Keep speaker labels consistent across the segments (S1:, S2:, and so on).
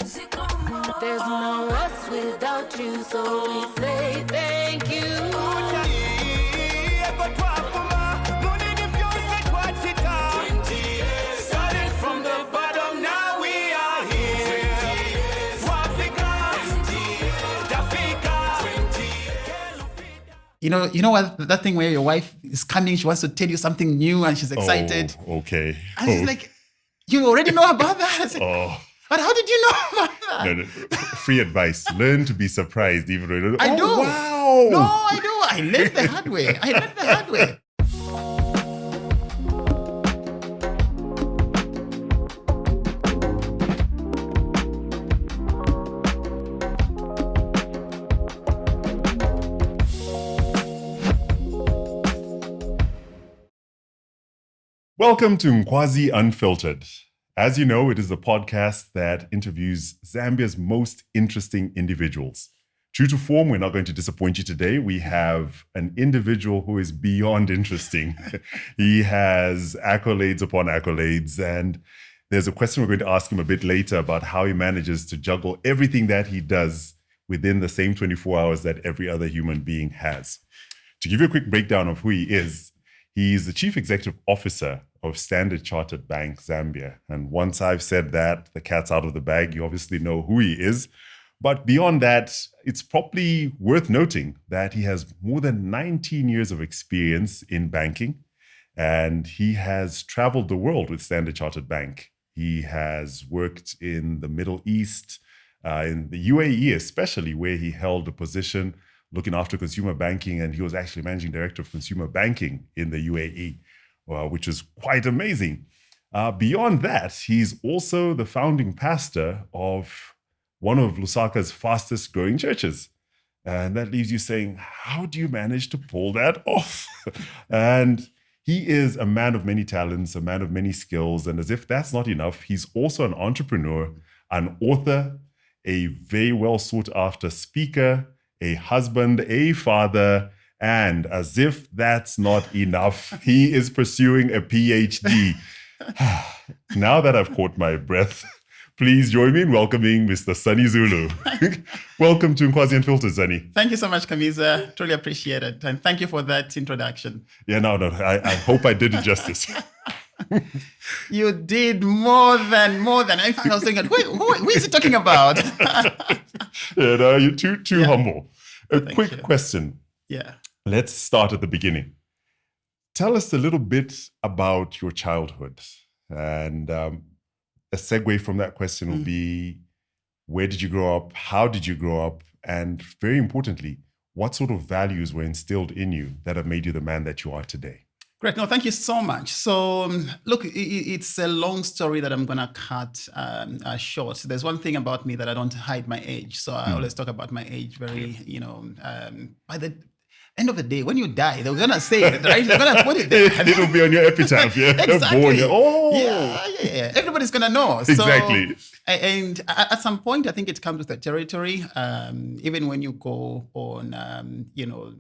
S1: There's no us without you, so we say thank you. Started from the bottom, now we are here.
S2: You know what, that thing where your wife is coming, she wants to tell you something new and she's excited.
S3: Oh, okay.
S2: And she's like, you already know about that? I said,
S3: Oh.
S2: But how did you know about that?
S3: No. Free advice. Learn to be surprised even when
S2: I do.
S3: Wow.
S2: No, I do. I learned the hard way.
S3: Welcome to Nkwazi Unfiltered. As you know, it is the podcast that interviews Zambia's most interesting individuals. True to form, we're not going to disappoint you today. We have an individual who is beyond interesting. He has accolades upon accolades, and there's a question we're going to ask him a bit later about how he manages to juggle everything that he does within the same 24 hours that every other human being has. To give you a quick breakdown of who he is, he's the Chief Executive Officer of Standard Chartered Bank Zambia. And once I've said that, the cat's out of the bag, you obviously know who he is. But beyond that, it's probably worth noting that he has more than 19 years of experience in banking, and he has traveled the world with Standard Chartered Bank. He has worked in the Middle East, in the UAE especially, where he held a position looking after consumer banking, and he was actually managing director of consumer banking in the UAE. Which is quite amazing. Beyond that, he's also the founding pastor of one of Lusaka's fastest growing churches. And that leaves you saying, how do you manage to pull that off? And he is a man of many talents, a man of many skills. And as if that's not enough, he's also an entrepreneur, an author, a very well sought after speaker, a husband, a father. And as if that's not enough, he is pursuing a PhD. Now that I've caught my breath, please join me in welcoming Mr. Sonny Zulu. Welcome to Nkwazi Unfiltered, Sonny.
S2: Thank you so much, Kamiza. Truly appreciate it. And thank you for that introduction.
S3: Yeah, no. I hope I did it justice.
S2: You did more than. In fact, I was thinking, who is he talking about?
S3: Yeah, no, you're too humble. A
S2: Thank
S3: quick
S2: you.
S3: question.
S2: Yeah.
S3: Let's start at the beginning. Tell us a little bit about your childhood. And a segue from that question will be, where did you grow up? How did you grow up? And very importantly, what sort of values were instilled in you that have made you the man that you are today?
S2: Great. No, thank you so much. So, look, it's a long story that I'm going to cut short. There's one thing about me that I don't hide my age. So I always talk about my age very, by the end of the day, when you die, they're going to say it, right? They're going to put it there.
S3: It'll be on your epitaph, yeah?
S2: Exactly.
S3: Born here. Oh!
S2: Yeah. Everybody's going to know.
S3: Exactly.
S2: So, and at some point, I think it comes with the territory. Even when you go on,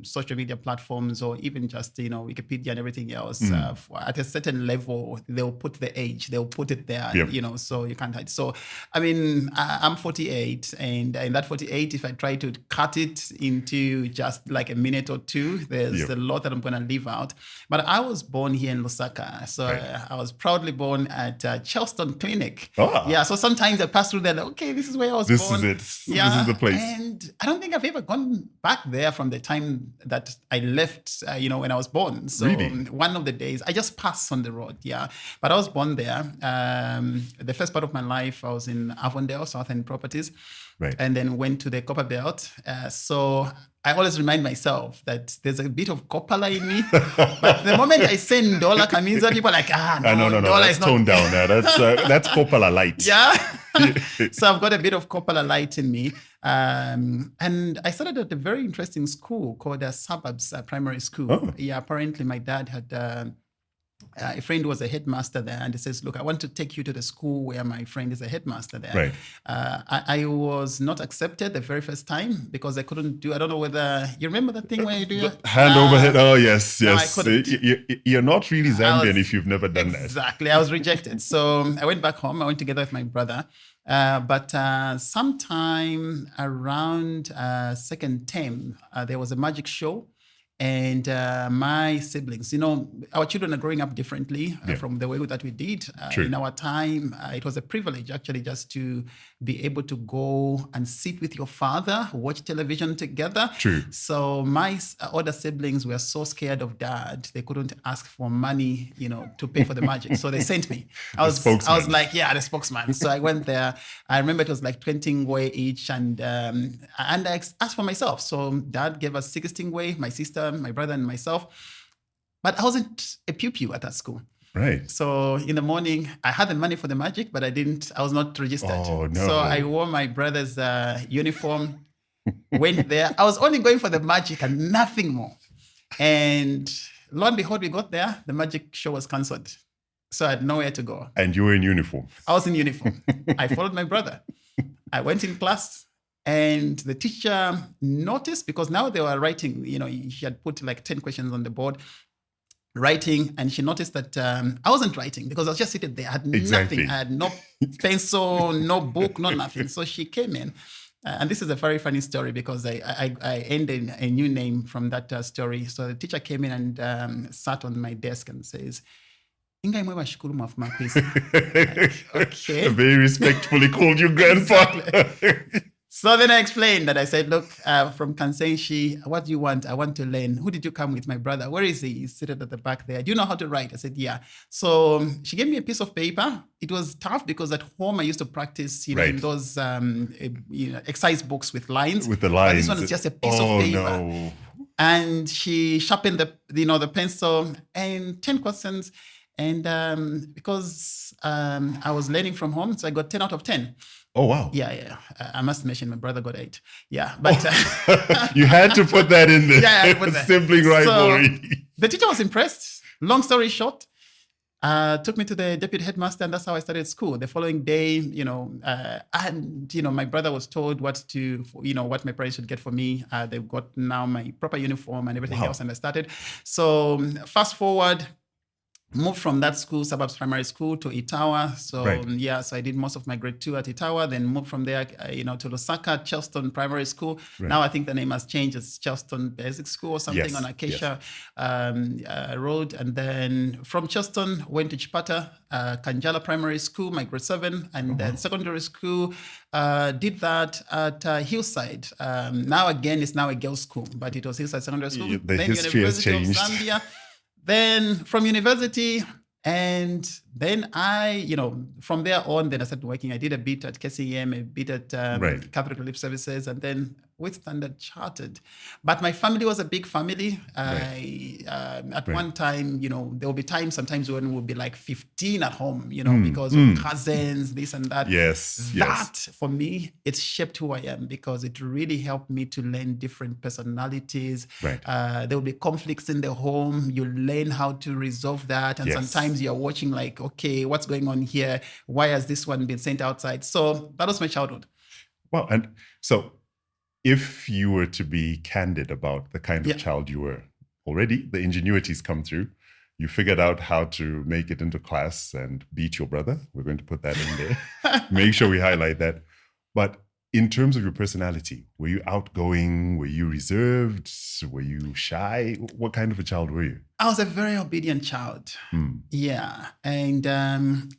S2: social media platforms or even just, Wikipedia and everything else, at a certain level, they'll put the age, they'll put it there, so you can't hide. So, I mean, I'm 48, and in that 48, if I try to cut it into just like a minute or two, there's a lot that I'm going to leave out. But I was born here in Lusaka. So I was proudly born at Charleston Clinic.
S3: Oh.
S2: Yeah, so sometimes I pass through there, like, okay, this is where I was born.
S3: This is the place.
S2: And I don't think I've ever gone back there from the time that I left, when I was born. So
S3: really?
S2: One of the days, I just passed on the road, But I was born there. The first part of my life, I was in Avondale, Southern Properties.
S3: Right.
S2: And then went to the Copper Belt. So I always remind myself that there's a bit of Copala in me. But the moment I say Ndola Kamiza, people are like,
S3: no,
S2: Ndola
S3: that's
S2: is not...
S3: toned down now. That's Copala light.
S2: Yeah. So I've got a bit of Copala light in me. And I started at a very interesting school called Suburbs Primary School.
S3: Oh.
S2: Yeah, apparently my dad had a friend was a headmaster there, and he says, "Look, I want to take you to the school where my friend is a headmaster there."
S3: Right.
S2: I was not accepted the very first time because I couldn't do. I don't know whether you remember that thing where you do your
S3: Hand over head. Oh, yes,
S2: No, I
S3: yes.
S2: couldn't.
S3: You're not really Zambian
S2: was-
S3: if you've never done that.
S2: Exactly. I was rejected. So I went back home. I went together with my brother. But sometime around second term, there was a magic show. And my siblings, our children are growing up differently from the way that we did.
S3: True.
S2: In our time, it was a privilege actually just to be able to go and sit with your father, watch television together.
S3: True.
S2: So my older siblings were so scared of dad, they couldn't ask for money, to pay for the magic. So they sent me. I was like, the spokesman. So I went there. I remember it was like 20 ngwe each, and I asked for myself. So dad gave us 16 ngwe, my sister, my brother, and myself. But I wasn't a pew at that school.
S3: Right.
S2: So in the morning, I had the money for the magic, but I was not registered.
S3: Oh, no.
S2: So I wore my brother's uniform, went there. I was only going for the magic and nothing more. And lo and behold, we got there. The magic show was cancelled. So I had nowhere to go.
S3: And you were in uniform.
S2: I was in uniform. I followed my brother. I went in class. And the teacher noticed, because now they were writing, she had put like 10 questions on the board, writing, and she noticed that I wasn't writing because I was just sitting there. I had nothing. I had no pencil, no book, no nothing. So she came in. And this is a very funny story because I ended a new name from that story. So the teacher came in and sat on my desk and says, okay.
S3: Very respectfully called you grandpa.
S2: Exactly. So then I explained that. I said, look, from Kansenshi, what do you want? I want to learn. Who did you come with? My brother. Where is he? He's seated at the back there. Do you know how to write? I said, yeah. So she gave me a piece of paper. It was tough because at home I used to practice, in those exercise books with lines.
S3: With the lines.
S2: But this one is just a piece of paper.
S3: No.
S2: And she sharpened the pencil and 10 questions. And because I was learning from home, so I got 10 out of 10.
S3: Oh, wow.
S2: Yeah. I must mention my brother got 8. Yeah, but...
S3: you had to put that in there.
S2: Yeah, I put that.
S3: Sibling rivalry.
S2: So, the teacher was impressed. Long story short, took me to the deputy headmaster, and that's how I started school. The following day, my brother was told what my parents should get for me. They've got now my proper uniform and everything else, and I started. So fast forward, moved from that school, Suburbs Primary School, to Itawa. So so I did most of my grade 2 at Itawa, then moved from there, to Lusaka, Chelston Primary School. Right. Now I think the name has changed. It's Chelston Basic School or something on Acacia Road. And then from Chelston, went to Chipata, Kanjala Primary School, my grade 7, and then secondary school. Did that at Hillside. Now again, it's now a girls' school, but it was Hillside Secondary School.
S3: The
S2: then
S3: history has changed.
S2: Of Zambia. Then from university, and then from there on, then I started working. I did a bit at KCM, a bit at Catholic Relief Services, and then with Standard Chartered. But my family was a big family. At one time, there will be times sometimes when we'll be like 15 at home, because of cousins, this and that. That, for me, it shaped who I am because it really helped me to learn different personalities. There will be conflicts in the home. You learn how to resolve that. And sometimes you're watching like, okay, what's going on here? Why has this one been sent outside? So that was my childhood.
S3: Wow. And so if you were to be candid about the kind of child you were, already the ingenuity's come through. You figured out how to make it into class and beat your brother. We're going to put that in there. Make sure we highlight that. But in terms of your personality, were you outgoing? Were you reserved? Were you shy? What kind of a child were you?
S2: I was a very obedient child. Yeah. And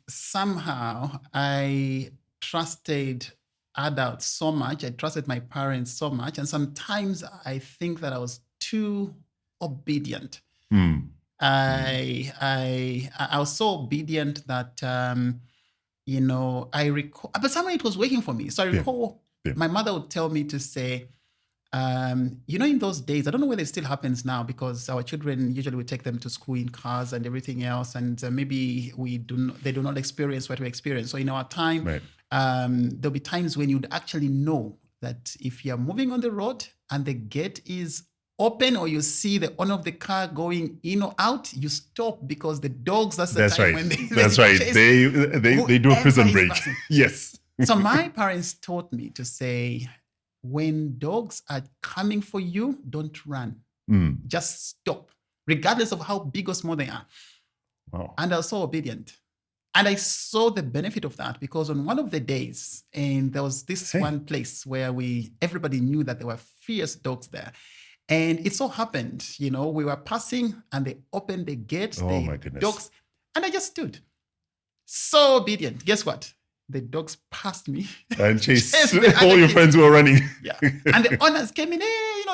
S2: somehow I trusted adults so much. I trusted my parents so much. And sometimes I think that I was too obedient. I was so obedient that, I recall, but somehow it was working for me. So I recall my mother would tell me to say, in those days, I don't know whether it still happens now because our children, usually we take them to school in cars and everything else. And maybe they do not experience what we experience. So in our time, there'll be times when you'd actually know that if you're moving on the road and the gate is open or you see the owner of the car going in or out, you stop because the dogs, that's the time when
S3: That's right.
S2: chase
S3: They do a prison
S2: whoever is
S3: break.
S2: passing.
S3: Yes.
S2: So my parents taught me to say, when dogs are coming for you, don't run. Just stop, regardless of how big or small they are.
S3: Wow.
S2: And I was so obedient. And I saw the benefit of that because on one of the days, and there was this one place where everybody knew that there were fierce dogs there. And it so happened, we were passing and they opened the gate.
S3: Oh my goodness.
S2: Dogs, and I just stood. So obedient. Guess what? The dogs passed me.
S3: And chased all your friends who were running.
S2: Yeah. And the owners came in,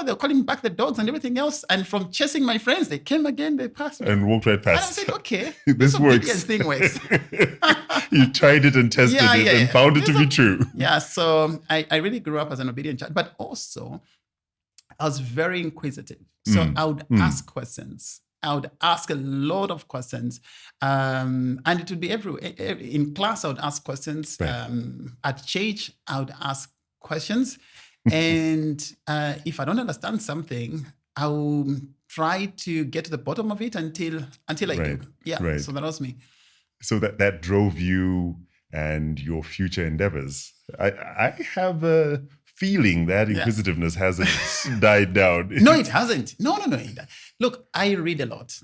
S2: they're calling back the dogs and everything else. And from chasing my friends, they came again, they passed me.
S3: And walked right
S2: And I
S3: past.
S2: said, okay,
S3: This works.
S2: obedience thing works.
S3: You tried it and tested it and found it to be true.
S2: Yeah, so I really grew up as an obedient child, but also I was very inquisitive. So I would ask questions. I would ask a lot of questions. And it would be everywhere. In class, I would ask questions.
S3: Right.
S2: At church, I would ask questions. And if I don't understand something, I will try to get to the bottom of it until I do. Yeah,
S3: right.
S2: So that was me.
S3: So that drove you and your future endeavors. I have a feeling that inquisitiveness hasn't died down.
S2: No, it hasn't. No. Look, I read a lot.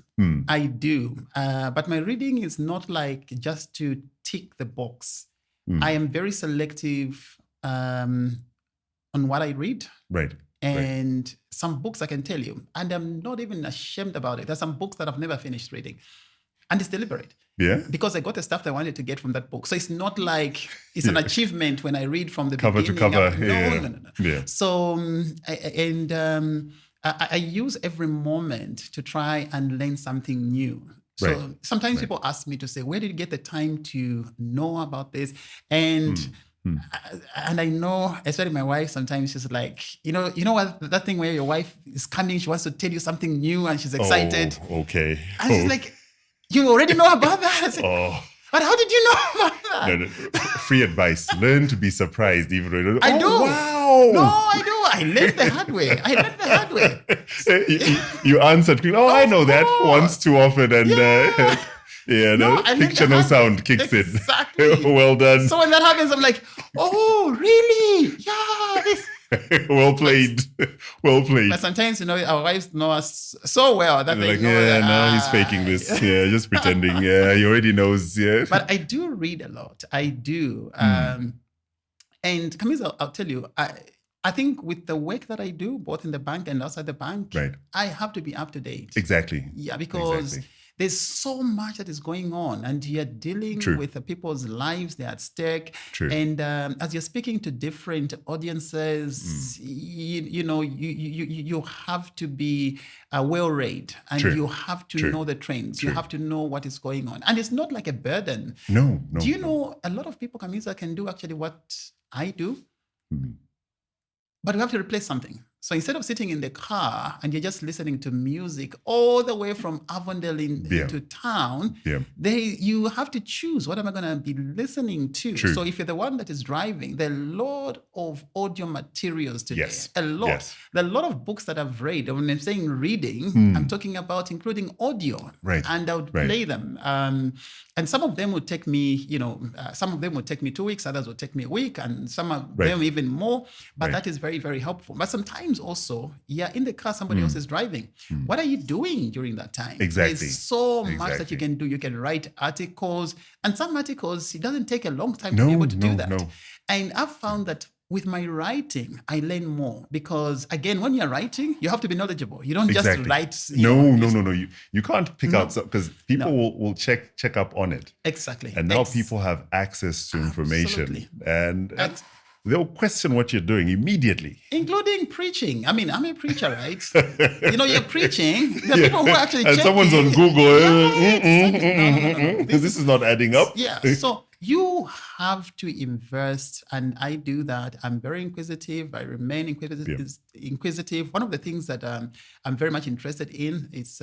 S2: I do. But my reading is not like just to tick the box. I am very selective on what I read.
S3: Right.
S2: And some books I can tell you, and I'm not even ashamed about it. There's some books that I've never finished reading. And it's deliberate.
S3: Yeah.
S2: Because I got the stuff that I wanted to get from that book. So it's not like it's an achievement when I read from the
S3: cover
S2: beginning.
S3: to cover.
S2: No.
S3: Yeah.
S2: So, I use every moment to try and learn something new. So sometimes people ask me to say, where did you get the time to know about this? And and I know, especially my wife, sometimes she's like, you know what, that thing where your wife is coming, she wants to tell you something new and she's excited.
S3: Oh, okay.
S2: And she's like, you already know about that? I said, but how did you know about that?
S3: No. Free advice. Learn to be surprised even when you
S2: I do.
S3: Wow.
S2: No, I do. I learned the hard way.
S3: You answered, I know that once too often. And picture no sound kicks
S2: exactly.
S3: in. Well done.
S2: So when that happens, I'm like, oh, really? Yeah.
S3: Well played.
S2: But sometimes, our wives know us so well that
S3: they're
S2: they know that,
S3: now he's faking this. Yeah, just pretending. Yeah, he already knows. Yeah.
S2: But I do read a lot. I do. And Kamiza, I'll tell you, I think with the work that I do, both in the bank and outside the bank, I have to be up to date.
S3: Exactly.
S2: Yeah, because there's so much that is going on and you're dealing with the people's lives, they're at stake.
S3: True.
S2: And as you're speaking to different audiences, you have to be well-read and you have to know the trends. You have to know what is going on. And it's not like a burden.
S3: No.
S2: Do you know a lot of people, Kamiza, can do actually what I do? But we have to replace something. So instead of sitting in the car and you're just listening to music all the way from Avondale into town, you have to choose, what am I going to be listening to?
S3: True.
S2: So if you're the one that is driving, there are a lot of audio materials today. A lot.
S3: Yes.
S2: There are a lot of books that I've read. When I'm saying reading, I'm talking about including audio.
S3: Right.
S2: And I would play them. And some of them would take me, some of them would take me 2 weeks, others would take me a week, and some of them even more. But that is very, very helpful. But sometimes also, in the car, somebody else is driving. What are you doing during that time?
S3: Exactly.
S2: There's so much that you can do. You can write articles, and some articles, it doesn't take a long time to be able to do that. No. And I've found that with my writing, I learn more because, again, when you're writing, you have to be knowledgeable. You don't just write.
S3: No. You can't pick out because people will check up on it.
S2: Exactly.
S3: And now people have access to information.
S2: Absolutely.
S3: And they'll question what you're doing immediately.
S2: Including preaching. I mean, I'm a preacher, right? You're preaching. There are people who are actually
S3: and
S2: checking.
S3: someone's on Google.
S2: No.
S3: This is not adding up.
S2: Yeah. So you have to invest, and I do that. I'm very inquisitive. I remain inquisitive. One of the things that I'm very much interested in is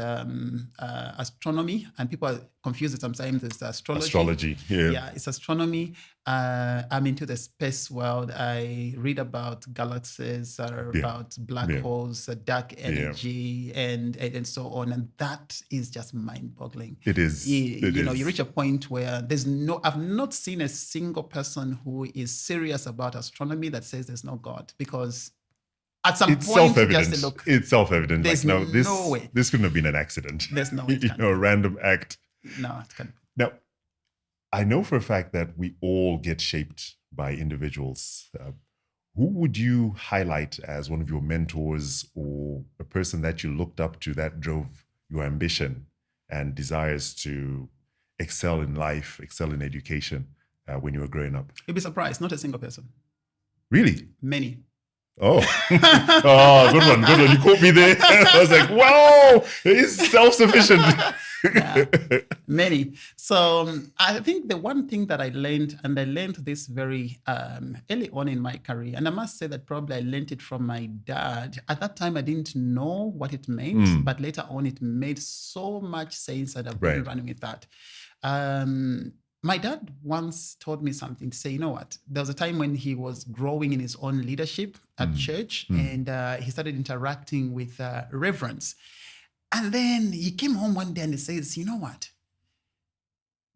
S2: astronomy, and people confuse it sometimes. It's astrology.
S3: Astrology,
S2: Yeah, it's astronomy. I'm into the space world. I read about galaxies, about black holes, dark energy, and so on. And that is just mind-boggling.
S3: It is.
S2: You reach a point where I've not seen a single person who is serious about astronomy that says there's no God, because at some
S3: it's
S2: point,
S3: self-evident.
S2: just look.
S3: It's self-evident.
S2: There's
S3: no
S2: way.
S3: This couldn't have been an accident.
S2: There's no way.
S3: A random act.
S2: No, it can't.
S3: Now, I know for a fact that we all get shaped by individuals. Who would you highlight as one of your mentors or a person that you looked up to that drove your ambition and desires to excel in life, excel in education when you were growing up?
S2: You'd be surprised. Not a single person.
S3: Really?
S2: Many.
S3: Oh, good one. You caught me there. I was like, wow, he's self-sufficient.
S2: Many. So I think the one thing that I learned this very early on in my career, and I must say that probably I learned it from my dad. At that time, I didn't know what it meant, but later on, it made so much sense that I've been running with that. My dad once told me something to say, you know what, there was a time when he was growing in his own leadership at church, and he started interacting with reverends. And then he came home one day and he says, you know what,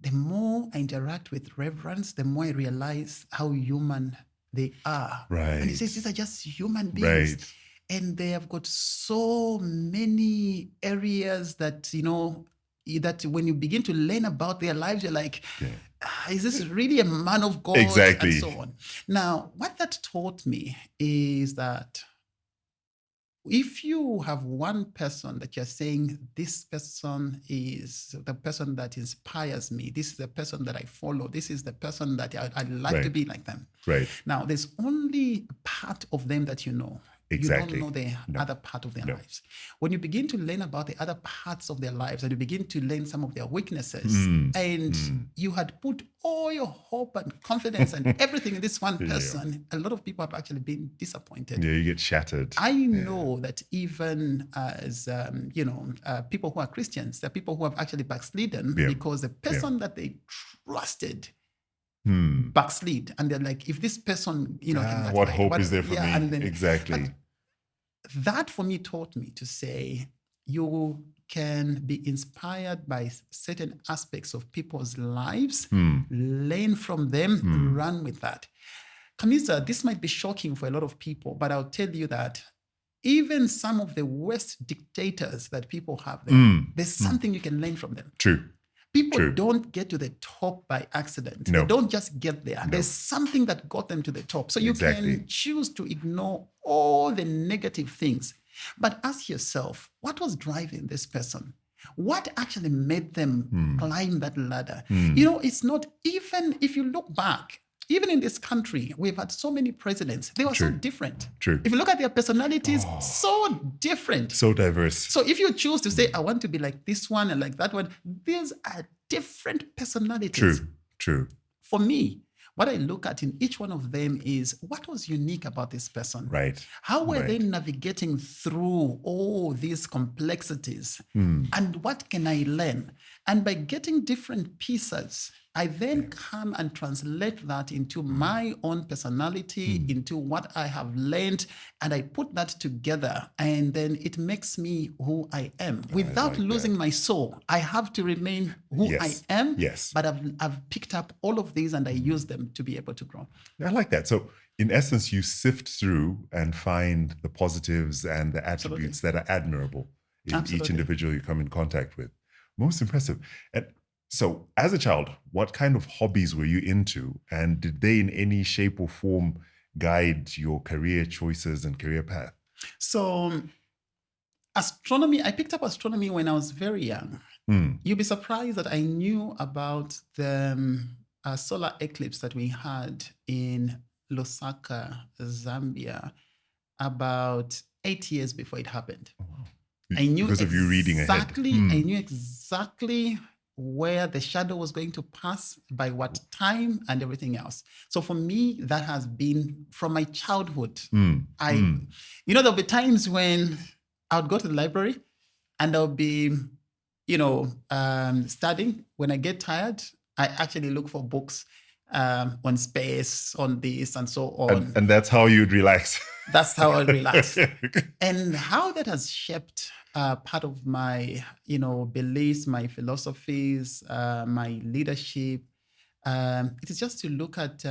S2: the more I interact with reverends, the more I realize how human they are.
S3: Right.
S2: And he says, these are just human beings. Right. And they have got so many areas that, that when you begin to learn about their lives, you're like, is this really a man of God?
S3: Exactly.
S2: And so on. Now, what that taught me is that if you have one person that you're saying, this person is the person that inspires me, this is the person that I follow, this is the person that I'd like to be like them.
S3: Right.
S2: Now, there's only part of them that you know.
S3: Exactly.
S2: You don't know the other part of their lives. When you begin to learn about the other parts of their lives and you begin to learn some of their weaknesses, and you had put all your hope and confidence and everything in this one person, a lot of people have actually been disappointed.
S3: Yeah, you get shattered.
S2: I know that even as, people who are Christians, there are people who have actually backslidden because the person that they trusted backslid, and they're like, if this person,
S3: what hope is there for me?
S2: And then,
S3: exactly.
S2: That for me taught me to say, you can be inspired by certain aspects of people's lives, learn from them, run with that. Kamiza, this might be shocking for a lot of people, but I'll tell you that even some of the worst dictators that people have there, there's something you can learn from them.
S3: True.
S2: People don't get to the top by accident.
S3: No.
S2: They don't just get there.
S3: No.
S2: There's something that got them to the top. So you can choose to ignore all the negative things, but ask yourself, what was driving this person? What actually made them climb that ladder? It's not, even if you look back, even in this country, we've had so many presidents. They were so different.
S3: True.
S2: If you look at their personalities, so different.
S3: So diverse.
S2: So if you choose to say, I want to be like this one and like that one, these are different personalities.
S3: True.
S2: For me, what I look at in each one of them is what was unique about this person?
S3: Right.
S2: How were they navigating through all these complexities? And what can I learn? And by getting different pieces, I then come and translate that into my own personality, into what I have learned, and I put that together, and then it makes me who I am without losing my soul. I have to remain who I am, but I've picked up all of these and I use them to be able to grow.
S3: I like that. So in essence, you sift through and find the positives and the attributes that are admirable in each individual you come in contact with. Most impressive. And so as a child, what kind of hobbies were you into? And did they in any shape or form guide your career choices and career path?
S2: So astronomy, I picked up astronomy when I was very young. You'd be surprised that I knew about the solar eclipse that we had in Lusaka, Zambia, about 8 years before it happened.
S3: Oh, wow.
S2: I knew
S3: because of you reading ahead.
S2: I knew exactly where the shadow was going to pass, by what time, and everything else. So for me, that has been from my childhood. There'll be times when I would go to the library and I'll be, studying. When I get tired, I actually look for books. on space, on this, and so on.
S3: And that's how you'd relax.
S2: That's how I relax. And how that has shaped part of my, beliefs, my philosophies, my leadership. It is just to look at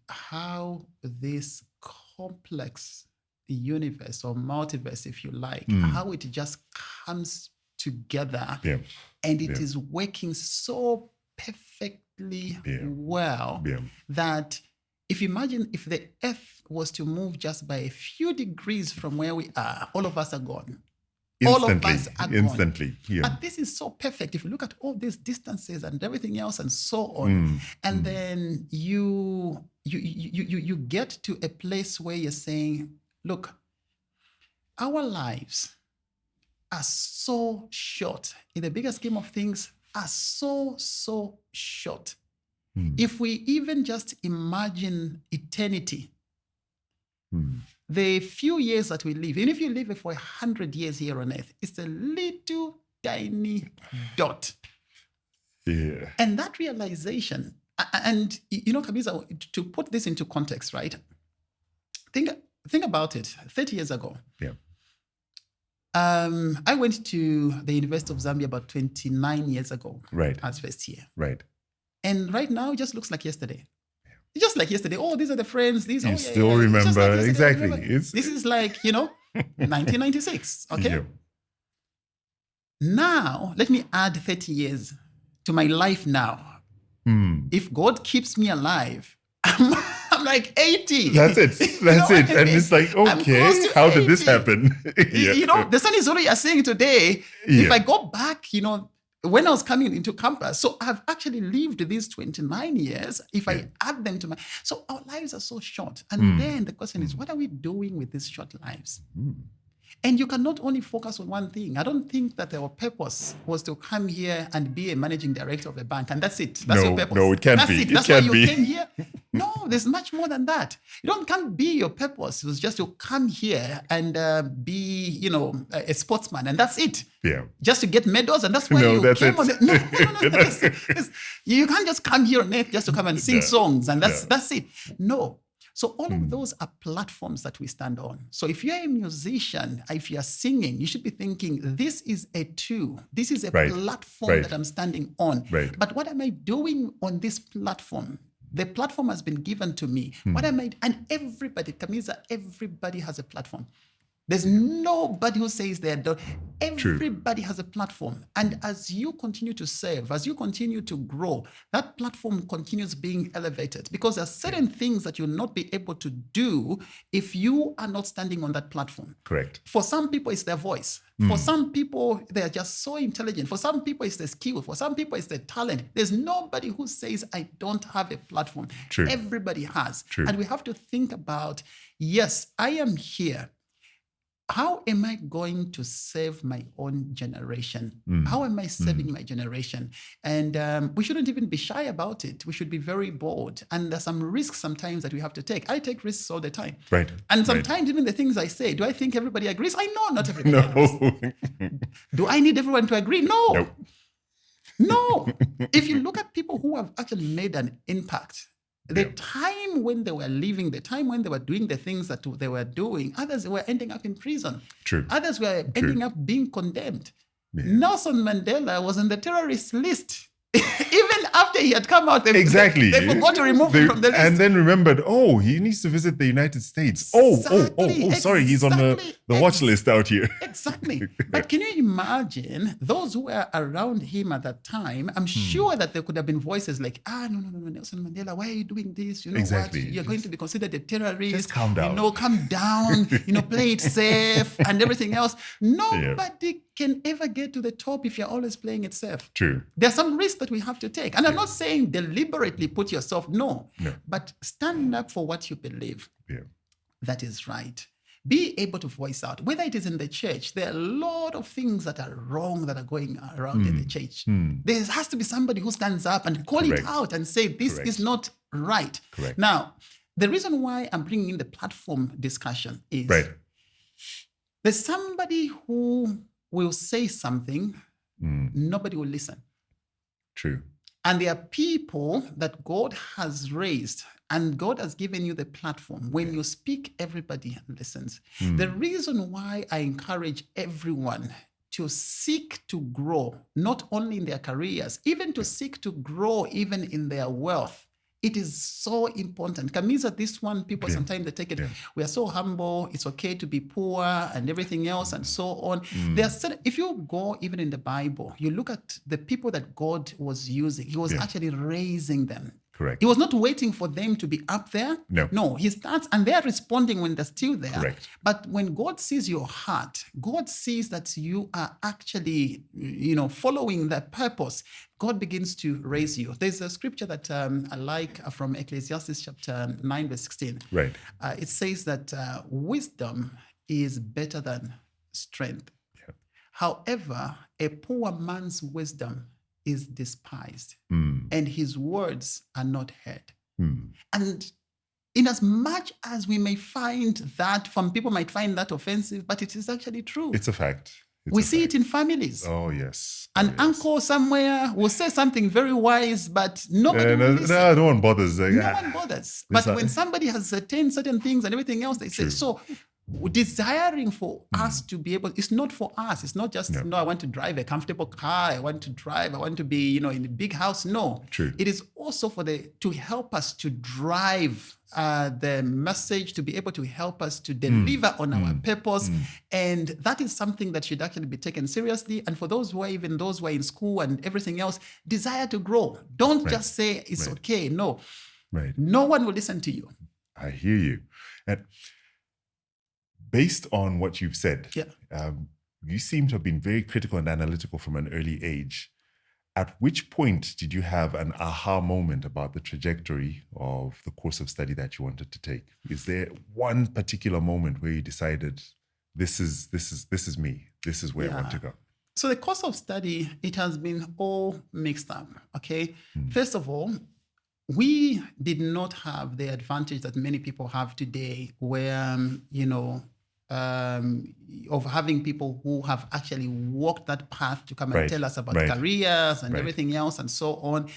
S2: how this complex universe or multiverse, if you like, how it just comes together, and it is working so perfectly well that if you imagine if the earth was to move just by a few degrees from where we are, all of us are gone.
S3: Instantly. Yeah.
S2: And this is so perfect. If you look at all these distances and everything else and so on, and then you get to a place where you're saying, look, our lives are so short. In the bigger scheme of things, are so short. If we even just imagine eternity, the few years that we live, even if you live for 100 years here on earth, it's a little tiny dot.
S3: Yeah.
S2: And that realization, and Kamiza, to put this into context, right? Think about it. 30 years ago, I went to the University of Zambia about 29 years ago.
S3: Right.
S2: As first year.
S3: Right.
S2: And right now, it just looks like yesterday. Just like yesterday. Oh, these are the friends. These.
S3: You still remember.
S2: Like
S3: exactly.
S2: This is like, 1996. Okay.
S3: Yeah.
S2: Now, let me add 30 years to my life now. If God keeps me alive, I'm like 80.
S3: That's it. That's it. And it's like, okay, how did this happen?
S2: The Sonny Zulu you're seeing today, if I go back, when I was coming into campus, so I've actually lived these 29 years. If I add them to so our lives are so short. And then the question is, what are we doing with these short lives? And you cannot only focus on one thing. I don't think that our purpose was to come here and be a managing director of a bank, and that's it. That's your purpose.
S3: No, it can't be.
S2: That's why you came here. No, there's much more than that. Can't be your purpose. It was just to come here and be, a sportsman, and that's it.
S3: Yeah.
S2: Just to get medals, and that's why you came on it. No. You can't just come here on earth just to come and sing songs, and that's it. No. So all of those are platforms that we stand on. So if you're a musician, if you're singing, you should be thinking, this is a tool. This is a platform that I'm standing on.
S3: Right.
S2: But what am I doing on this platform? The platform has been given to me. What am I? And everybody, Kamiza, everybody has a platform. There's nobody who says they're done. Everybody has a platform. And as you continue to serve, as you continue to grow, that platform continues being elevated, because there are certain things that you'll not be able to do if you are not standing on that platform.
S3: Correct.
S2: For some people, it's their voice. For some people, they're just so intelligent. For some people, it's their skill. For some people, it's their talent. There's nobody who says, I don't have a platform.
S3: True.
S2: Everybody has.
S3: True.
S2: And we have to think about, yes, I am here. How am I going to save my own generation? How am I saving my generation? And we shouldn't even be shy about it. We should be very bold. And there's some risks sometimes that we have to take. I take risks all the time.
S3: Right.
S2: And sometimes even the things I say, do I think everybody agrees? I know not everybody agrees. Do I need everyone to agree? No.
S3: Nope.
S2: No. If you look at people who have actually made an impact, the time when they were living, the time when they were doing the things that they were doing, others were ending up in prison.
S3: True.
S2: Others were ending up being condemned.
S3: Yeah.
S2: Nelson Mandela was on the terrorist list. Even after he had come out, they forgot to remove him from the list.
S3: And then remembered, he needs to visit the United States. Sorry, he's on the watch list out here.
S2: Exactly. But can you imagine those who were around him at that time? I'm sure that there could have been voices like, no, Nelson Mandela, why are you doing this? You know what? You're going to be considered a terrorist.
S3: Just calm down.
S2: Calm down, play it safe and everything else. Nobody can ever get to the top if you're always playing it safe.
S3: True.
S2: There's some risks that we have to take. And I'm not saying deliberately put yourself, no. But stand up for what you believe.
S3: Yeah.
S2: That is right. Be able to voice out. Whether it is in the church, there are a lot of things that are wrong that are going around in the church. There has to be somebody who stands up and call it out and say, this is not right.
S3: Correct.
S2: Now, the reason why I'm bringing in the platform discussion is there's somebody who will say something, nobody will listen.
S3: True.
S2: And there are people that God has raised, and God has given you the platform. When you speak, everybody listens. The reason why I encourage everyone to seek to grow, not only in their careers, even to seek to grow even in their wealth. It is so important. Kamiza, this one, people sometimes they take it, we are so humble, it's okay to be poor and everything else and so on. There are if you go even in the Bible, you look at the people that God was using, he was actually raising them.
S3: Correct.
S2: He was not waiting for them to be up there. No, he starts and they're responding when they're still there.
S3: Correct.
S2: But when God sees your heart, God sees that you are actually, following that purpose. God begins to raise you. There's a scripture that I like from Ecclesiastes chapter 9, verse 16.
S3: Right.
S2: It says that wisdom is better than strength.
S3: Yeah.
S2: However, a poor man's wisdom is despised, and his words are not heard. And in as much as we may find that, some people might find that offensive, but it is actually true.
S3: It's a fact.
S2: We see it in families.
S3: Oh, yes.
S2: An uncle somewhere will say something very wise, but nobody will listen.
S3: No one bothers.
S2: No one bothers. But when somebody has attained certain things and everything else, they say, so desiring for us to be able, it's not for us. It's not just, I want to drive a comfortable car. I want to be, in a big house. No.
S3: True.
S2: It is also to help us to drive the message, to be able to help us to deliver on our purpose. And that is something that should actually be taken seriously. And for those who are in school and everything else, desire to grow. Don't just say it's okay. No.
S3: Right.
S2: No one will listen to you.
S3: I hear you. And based on what you've said, you seem to have been very critical and analytical from an early age. At which point did you have an aha moment about the trajectory of the course of study that you wanted to take? Is there one particular moment where you decided, this is me, this is where I want to go?
S2: So the course of study, it has been all mixed up, okay? First of all, we did not have the advantage that many people have today where, of having people who have actually walked that path to come and tell us about careers and everything else and so on.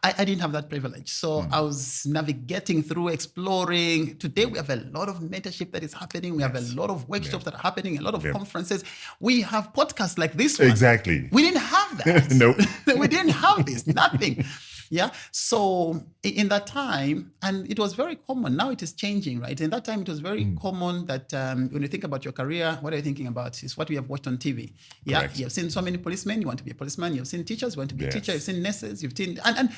S2: I didn't have that privilege. So I was navigating through, exploring. Today, we have a lot of mentorship that is happening. We have a lot of workshops that are happening, a lot of conferences. We have podcasts like this one.
S3: Exactly.
S2: We didn't have that.
S3: Nope.
S2: We didn't have this, nothing. Yeah. So in that time, and it was very common. Now it is changing, right? In that time, it was very common that when you think about your career, what are you thinking about is what we have watched on TV. Yeah.
S3: Correct.
S2: You have seen so many policemen, you want to be a policeman. You've seen teachers, you want to be a teacher. You've seen nurses, you've seen, and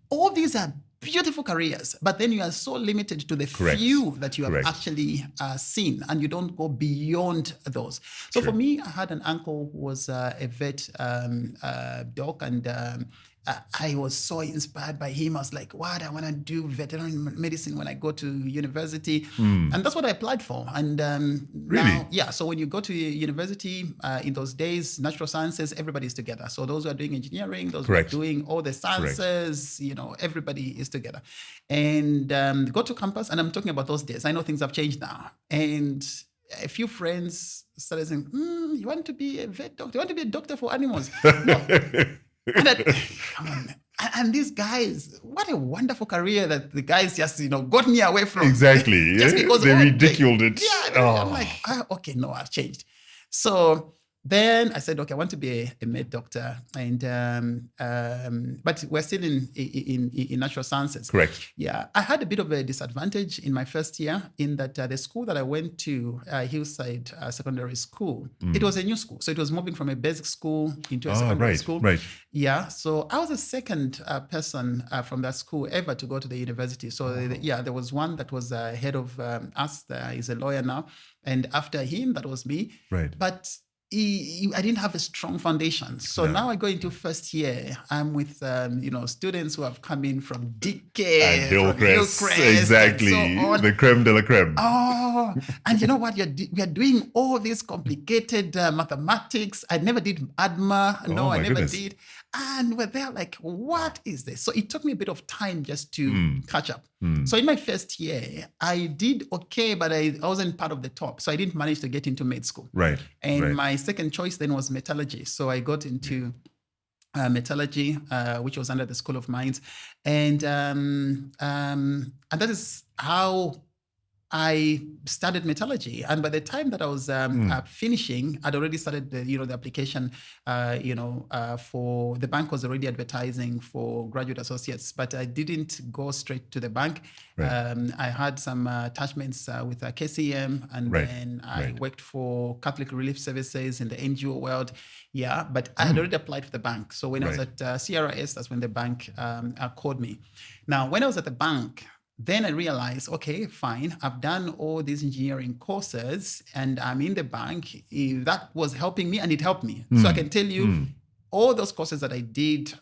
S2: all these are beautiful careers, but then you are so limited to the few that you have actually seen, and you don't go beyond those. So for me, I had an uncle who was a vet doc, and I was so inspired by him. I was like, what? I want to do veterinary medicine when I go to university. And that's what I applied for. And
S3: really?
S2: Now, so when you go to university, in those days, natural sciences, everybody's together. So those who are doing engineering, those who are doing all the sciences, everybody is together. And go to campus, and I'm talking about those days. I know things have changed now. And a few friends started saying, you want to be a vet doctor? You want to be a doctor for animals? No. Come on. And these guys, what a wonderful career that the guys just, got me away from.
S3: Exactly.
S2: Just because
S3: they ridiculed it.
S2: Yeah. I'm like, okay, no, I've changed. So then I said, okay, I want to be a med doctor, and but we're still in natural sciences.
S3: Correct.
S2: Yeah, I had a bit of a disadvantage in my first year in that the school that I went to, Hillside Secondary School, it was a new school, so it was moving from a basic school into a secondary school.
S3: Right.
S2: Yeah, so I was the second person from that school ever to go to the university. So there was one that was head of us. He's a lawyer now, and after him, that was me.
S3: Right.
S2: But I didn't have a strong foundation. So now I go into first year. I'm with, students who have come in from DK,
S3: and Hillcrest, exactly,
S2: so
S3: the creme de la creme.
S2: Oh, and you know what? We are doing all these complicated mathematics. I never did ADMA. No, I never did. And we're there like, what is this? So it took me a bit of time just to catch up. So in my first year, I did okay, but I wasn't part of the top. So I didn't manage to get into med school.
S3: Right.
S2: And my second choice then was metallurgy. So I got into metallurgy, which was under the School of Mines, and that is how I studied metallurgy. And by the time that I was finishing, I'd already started the application. For the bank was already advertising for graduate associates, but I didn't go straight to the bank.
S3: Right.
S2: I had some attachments with KCM, and
S3: Right.
S2: then I
S3: Right.
S2: worked for Catholic Relief Services in the NGO world. Yeah, but I had already applied for the bank. So when I was
S3: Right.
S2: at CRS, that's when the bank called me. Now, when I was at the bank, then I realized, okay, fine, I've done all these engineering courses and I'm in the bank. That was helping me and it helped me. So I can tell you all those courses that I did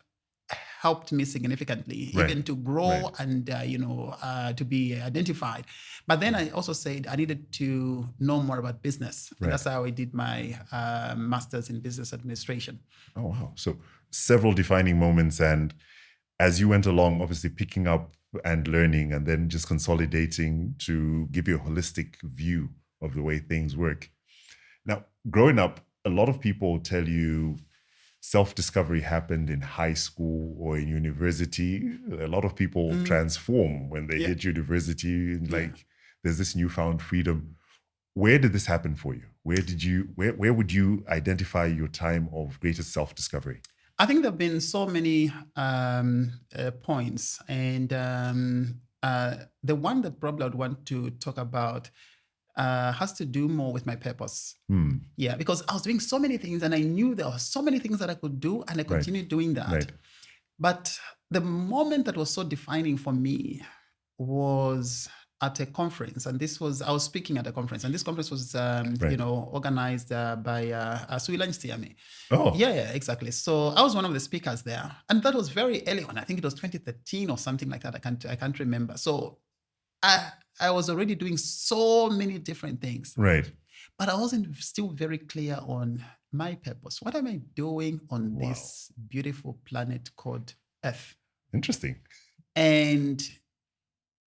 S2: helped me significantly,
S3: Right.
S2: even to grow
S3: Right.
S2: and, to be identified. But then I also said I needed to know more about business. And that's how I did my master's in business administration.
S3: Oh, wow. So several defining moments. And as you went along, obviously picking up and learning and then just consolidating to give you a holistic view of the way things work. Now, growing up, a lot of people tell you self-discovery happened in high school or in university. A lot of people transform when they hit university, like there's this newfound freedom. Where did this happen for you? Where would you identify your time of greatest self-discovery?
S2: I think there have been so many points, and the one that probably I'd want to talk about has to do more with my purpose. Yeah, because I was doing so many things, and I knew there were so many things that I could do, and I continued doing that.
S3: Right.
S2: But the moment that was so defining for me was at a conference, and I was speaking at a conference, and this conference was, organized by Suila Nstiame.
S3: Oh,
S2: Yeah, exactly. So I was one of the speakers there, and that was very early on. I think it was 2013 or something like that. I can't remember. So I was already doing so many different things,
S3: right.
S2: but I wasn't still very clear on my purpose. What am I doing on this beautiful planet called Earth?
S3: Interesting.
S2: And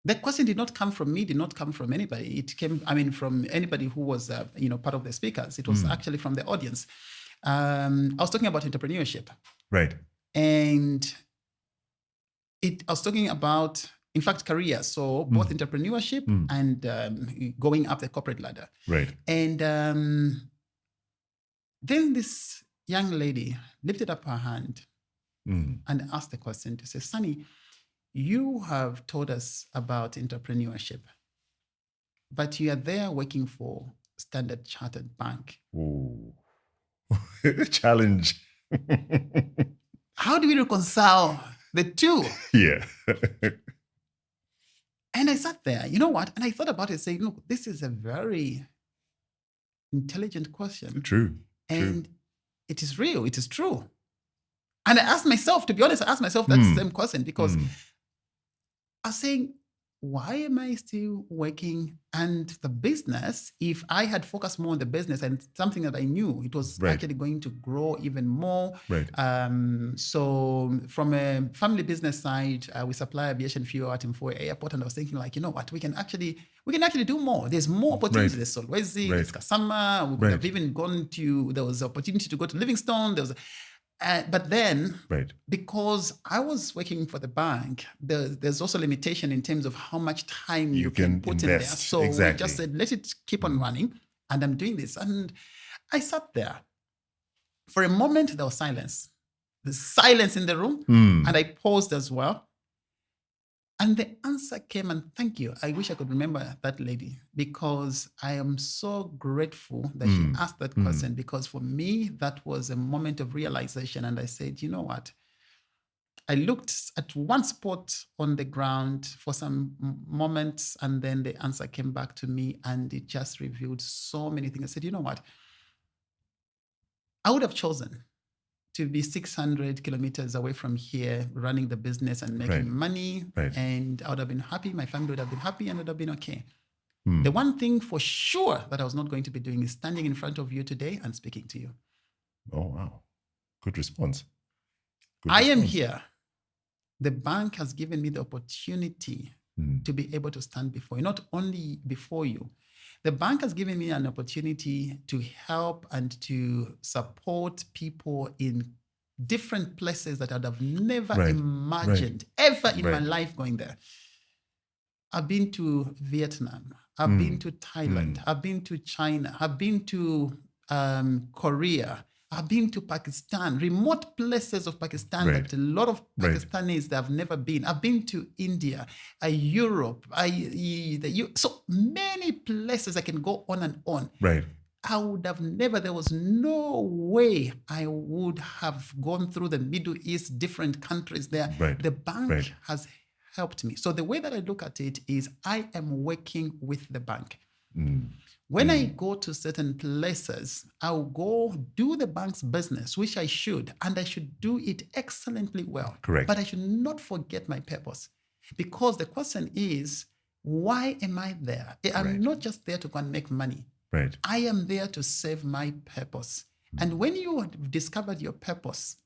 S2: the question did not come from me, did not come from anybody. It came, from anybody who was, part of the speakers. It was actually from the audience. I was talking about entrepreneurship.
S3: Right.
S2: And I was talking about, in fact, career. So both entrepreneurship and going up the corporate ladder.
S3: Right.
S2: And then this young lady lifted up her hand and asked the question to say, Sonny, you have told us about entrepreneurship, but you are there working for Standard Chartered Bank.
S3: Ooh. Challenge.
S2: How do we reconcile the two?
S3: Yeah.
S2: And I sat there, you know what? And I thought about it, saying, look, this is a very intelligent question.
S3: True.
S2: And it is real, it is true. And I asked myself, to be honest, that same question, because I was saying, why am I still working and the business if I had focused more on the business and something that I knew it was actually going to grow even more?
S3: Right.
S2: So from a family business side, we supply aviation fuel at Mfoe Airport, and I was thinking, like, you know what, we can actually do more. There's more opportunities. There's Solwezi, there's Kasama. We could have even there was opportunity to go to Livingstone. But then, because I was working for the bank, there's also limitation in terms of how much time you can put in there. So we just said, let it keep on running. And I'm doing this. And I sat there. For a moment, there was silence. There's silence in the room. And I paused as well. And the answer came, and thank you. I wish I could remember that lady, because I am so grateful that she asked that question, because for me, that was a moment of realization. And I said, you know what? I looked at one spot on the ground for some moments, and then the answer came back to me, and it just revealed so many things. I said, you know what? I would have chosen to be 600 kilometers away from here, running the business and making money. And I would have been happy. My family would have been happy, and it would have been okay. The one thing for sure that I was not going to be doing is standing in front of you today and speaking to you.
S3: Oh, wow. Good response.
S2: I am here. The bank has given me the opportunity to be able to stand before you, not only before you. The bank has given me an opportunity to help and to support people in different places that I'd have never
S3: Right.
S2: imagined ever in my
S3: Right.
S2: life going there. I've been to Vietnam. I've been to Thailand. I've been to China. I've been to Korea. I've been to Pakistan, remote places of Pakistan
S3: Right.
S2: that a lot of
S3: Right.
S2: Pakistanis that have never been. I've been to India, Europe, so many places I can go on and on.
S3: Right.
S2: I would have never, there was no way I would have gone through the Middle East, different countries there.
S3: Right.
S2: The bank
S3: Right.
S2: has helped me. So the way that I look at it is I am working with the bank. When I go to certain places, I'll go do the bank's business, which I should, and I should do it excellently well.
S3: Correct.
S2: But I should not forget my purpose. Because the question is, why am I there? I'm
S3: Right.
S2: not just there to go and make money.
S3: Right.
S2: I am there to serve my purpose. And when you have discovered your purpose,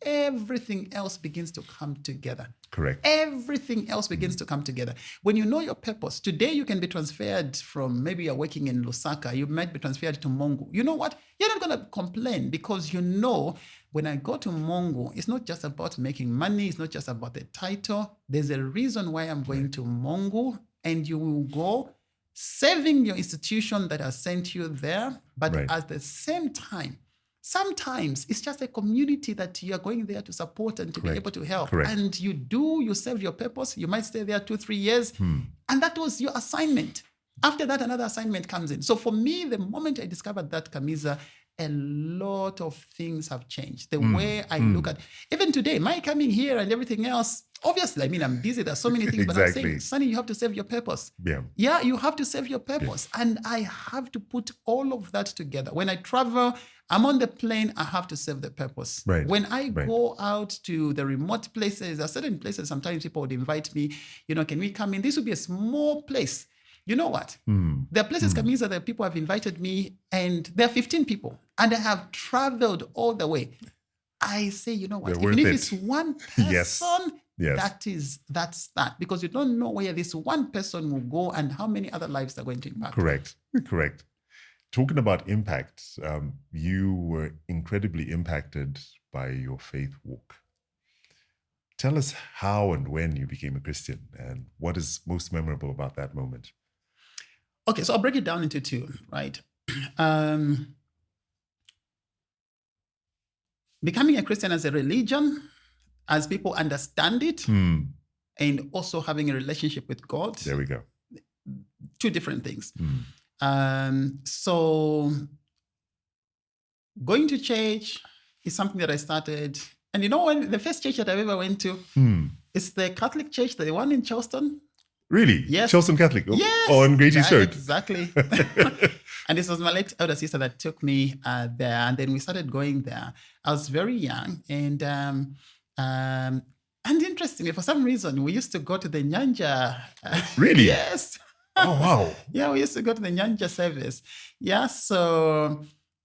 S2: everything else begins to come together.
S3: Correct.
S2: Everything else begins to come together. When you know your purpose, today you can be transferred from, maybe you're working in Lusaka, you might be transferred to Mongo. You know what? You're not going to complain because you know when I go to Mongo, it's not just about making money, it's not just about the title. There's a reason why I'm going to Mongo, and you will go serving your institution that has sent you there, but
S3: Right.
S2: at the same time, sometimes it's just a community that you are going there to support and to be
S3: Correct.
S2: able to help.
S3: Correct.
S2: And you serve your purpose. You might stay there 2-3 years. And that was your assignment. After that, another assignment comes in. So for me, the moment I discovered that, Kamiza, a lot of things have changed. The way I look at, even today, my coming here and everything else, obviously, I mean, I'm busy. There's so many things, but I'm
S3: Exactly.
S2: saying, Sonny, you have to serve your purpose.
S3: Yeah.
S2: Yeah, you have to serve your purpose. And I have to put all of that together. When I travel, I'm on the plane, I have to serve the purpose.
S3: Right.
S2: When I
S3: Right.
S2: go out to the remote places, there are certain places, sometimes people would invite me, can we come in? This would be a small place. You know what? There are places, Kamiza, that people have invited me, and there are 15 people, and I have traveled all the way. I say, you know what?
S3: They're
S2: Even
S3: worth
S2: if
S3: it.
S2: it's one person,
S3: Yes.
S2: that's that. Because you don't know where this one person will go and how many other lives they're going to impact.
S3: Correct. Correct. Talking about impact, you were incredibly impacted by your faith walk. Tell us how and when you became a Christian and what is most memorable about that moment.
S2: Okay, so I'll break it down into two, right? Becoming a Christian as a religion, as people understand it, and also having a relationship with God.
S3: There we go.
S2: Two different things. So going to church is something that I started. And when the first church that I ever went to, it's the Catholic church, the one in Charleston.
S3: Really?
S2: Yes.
S3: Charleston Catholic?
S2: Yes.
S3: On Great East Road?
S2: Exactly. And this was my late elder sister that took me there. And then we started going there. I was very young. And interestingly, for some reason, we used to go to the Nyanja.
S3: Really?
S2: Yes.
S3: Oh, wow.
S2: Yeah, we used to go to the Nyanja service. Yeah, so,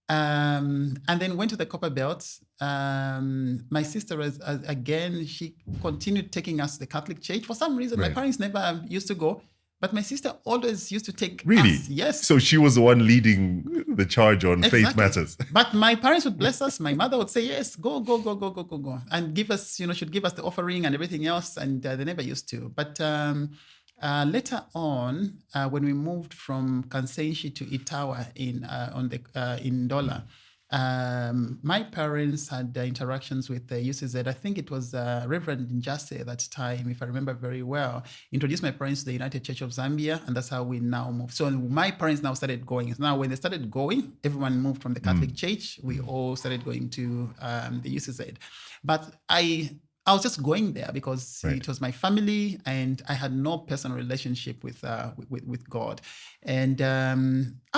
S2: and then went to the Copper Belt. My sister, again, she continued taking us to the Catholic Church. For some reason,
S3: Right.
S2: my parents never used to go, but my sister always used to take
S3: Really?
S2: us. Yes.
S3: So she was the one leading the charge on faith
S2: Exactly.
S3: matters.
S2: But my parents would bless us. My mother would say, yes, go. And give us, should give us the offering and everything else. And they never used to. But later on, when we moved from Kansenshi to Itawa in Dola, my parents had interactions with the UCZ. I think it was Reverend Njase at that time, if I remember very well, introduced my parents to the United Church of Zambia, and that's how we now moved. So my parents now started going. Now, when they started going, everyone moved from the Catholic Church. We all started going to the UCZ. But I was just going there because
S3: Right.
S2: it was my family, and I had no personal relationship with God. And I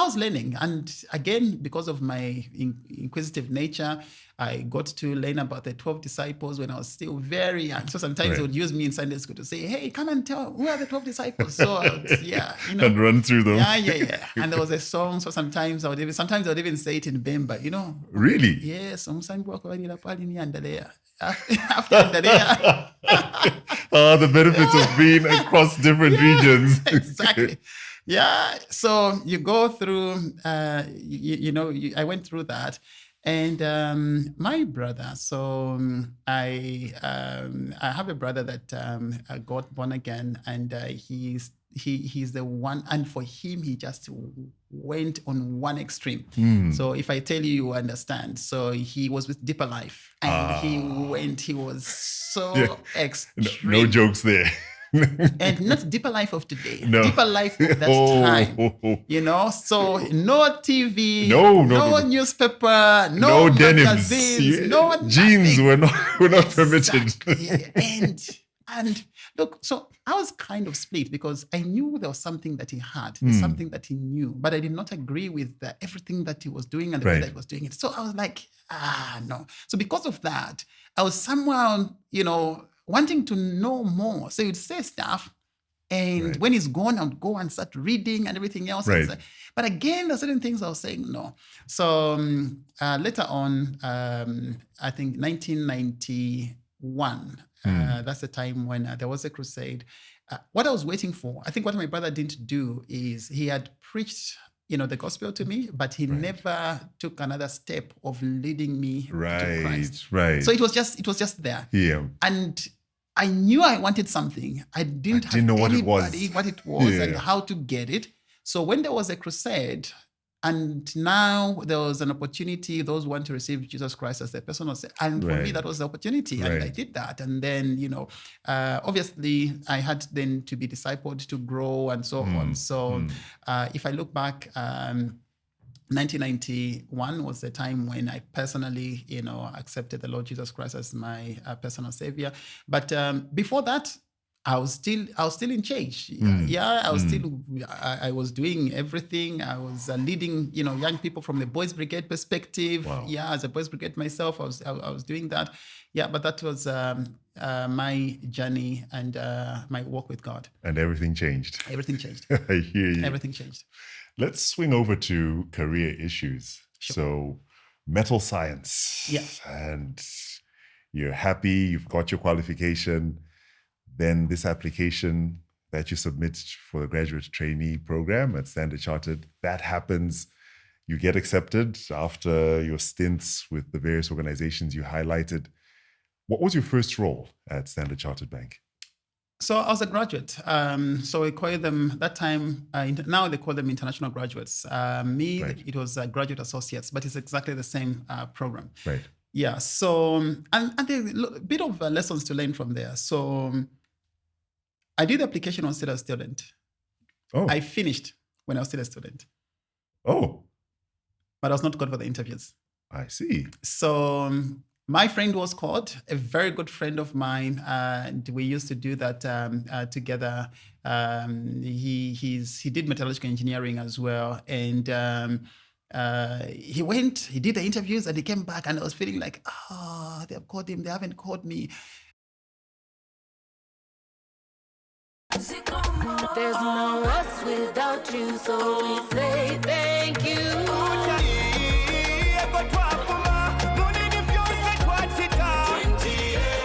S2: was learning. And again, because of my inquisitive nature, I got to learn about the 12 disciples when I was still very young. So sometimes
S3: Right.
S2: they would use me in Sunday school to say, hey, come and tell, who are the 12 disciples? So yeah,
S3: And run through them.
S2: Yeah. And there was a song. So sometimes I would even say it in Bemba,
S3: Really?
S2: Yes, after Andrea.
S3: The benefits of being across different regions.
S2: Exactly. Yeah. So you go through, I went through that. And my brother, so I have a brother that got born again, and he's the one, and for him, he just went on one extreme. So if I tell you, you understand. So he was with Deeper Life, and he was so extreme.
S3: No jokes there.
S2: And not Deeper Life of today,
S3: No.
S2: Deeper Life of that time, you know. So no TV, no newspaper, no
S3: denims,
S2: magazines, no
S3: jeans
S2: nothing.
S3: were not permitted.
S2: Exactly. and look, so I was kind of split because I knew there was something that he had, something that he knew, but I did not agree with everything that he was doing and the way that he was doing it. So I was like, no. So because of that, I was somewhere, you know, wanting to know more. So he'd say stuff, and when he's gone, I'd go and start reading and everything else.
S3: Right.
S2: But again, there's certain things I was saying no. So later on, I think 1991, that's the time when there was a crusade. What I was waiting for, I think what my brother didn't do is he had preached, you know, the gospel to me, but he never took another step of leading me to Christ.
S3: Right.
S2: So it was just there.
S3: Yeah.
S2: And I knew I wanted something. I didn't
S3: know what it was,
S2: and how to get it. So when there was a crusade, and now there was an opportunity, those who want to receive Jesus Christ as their personal Savior. And for me, that was the opportunity. And I did that. And then, you know, obviously I had then to be discipled to grow and so on. So if I look back, 1991 was the time when I personally, you know, accepted the Lord Jesus Christ as my personal Savior. But before that, I was still in church. I was still. I was doing everything. I was leading, you know, young people from the Boys Brigade perspective.
S3: Wow.
S2: Yeah, as a Boys Brigade myself, I was doing that. Yeah, but that was my journey and my walk with God.
S3: And everything changed.
S2: Everything changed.
S3: I hear you.
S2: Everything changed.
S3: Let's swing over to career issues.
S2: Sure.
S3: So, metal science.
S2: Yeah.
S3: And you're happy, you've got your qualification. Then this application that you submit for the graduate trainee program at Standard Chartered, that happens. You get accepted after your stints with the various organizations you highlighted. What was your first role at Standard Chartered Bank?
S2: So I was a graduate. So we call them that time. Now they call them international graduates. It was graduate associates, but it's exactly the same program.
S3: Right.
S2: Yeah. So and a bit of lessons to learn from there. So I did the application when I was still a student.
S3: Oh.
S2: I finished when I was still a student.
S3: Oh.
S2: But I was not called for the interviews.
S3: I see.
S2: So my friend was called, a very good friend of mine, and we used to do that together. He did metallurgical engineering as well, and he went, he did the interviews, and he came back, and I was feeling like, they have called him, they haven't called me.
S1: There's no us without you, so we say thank you.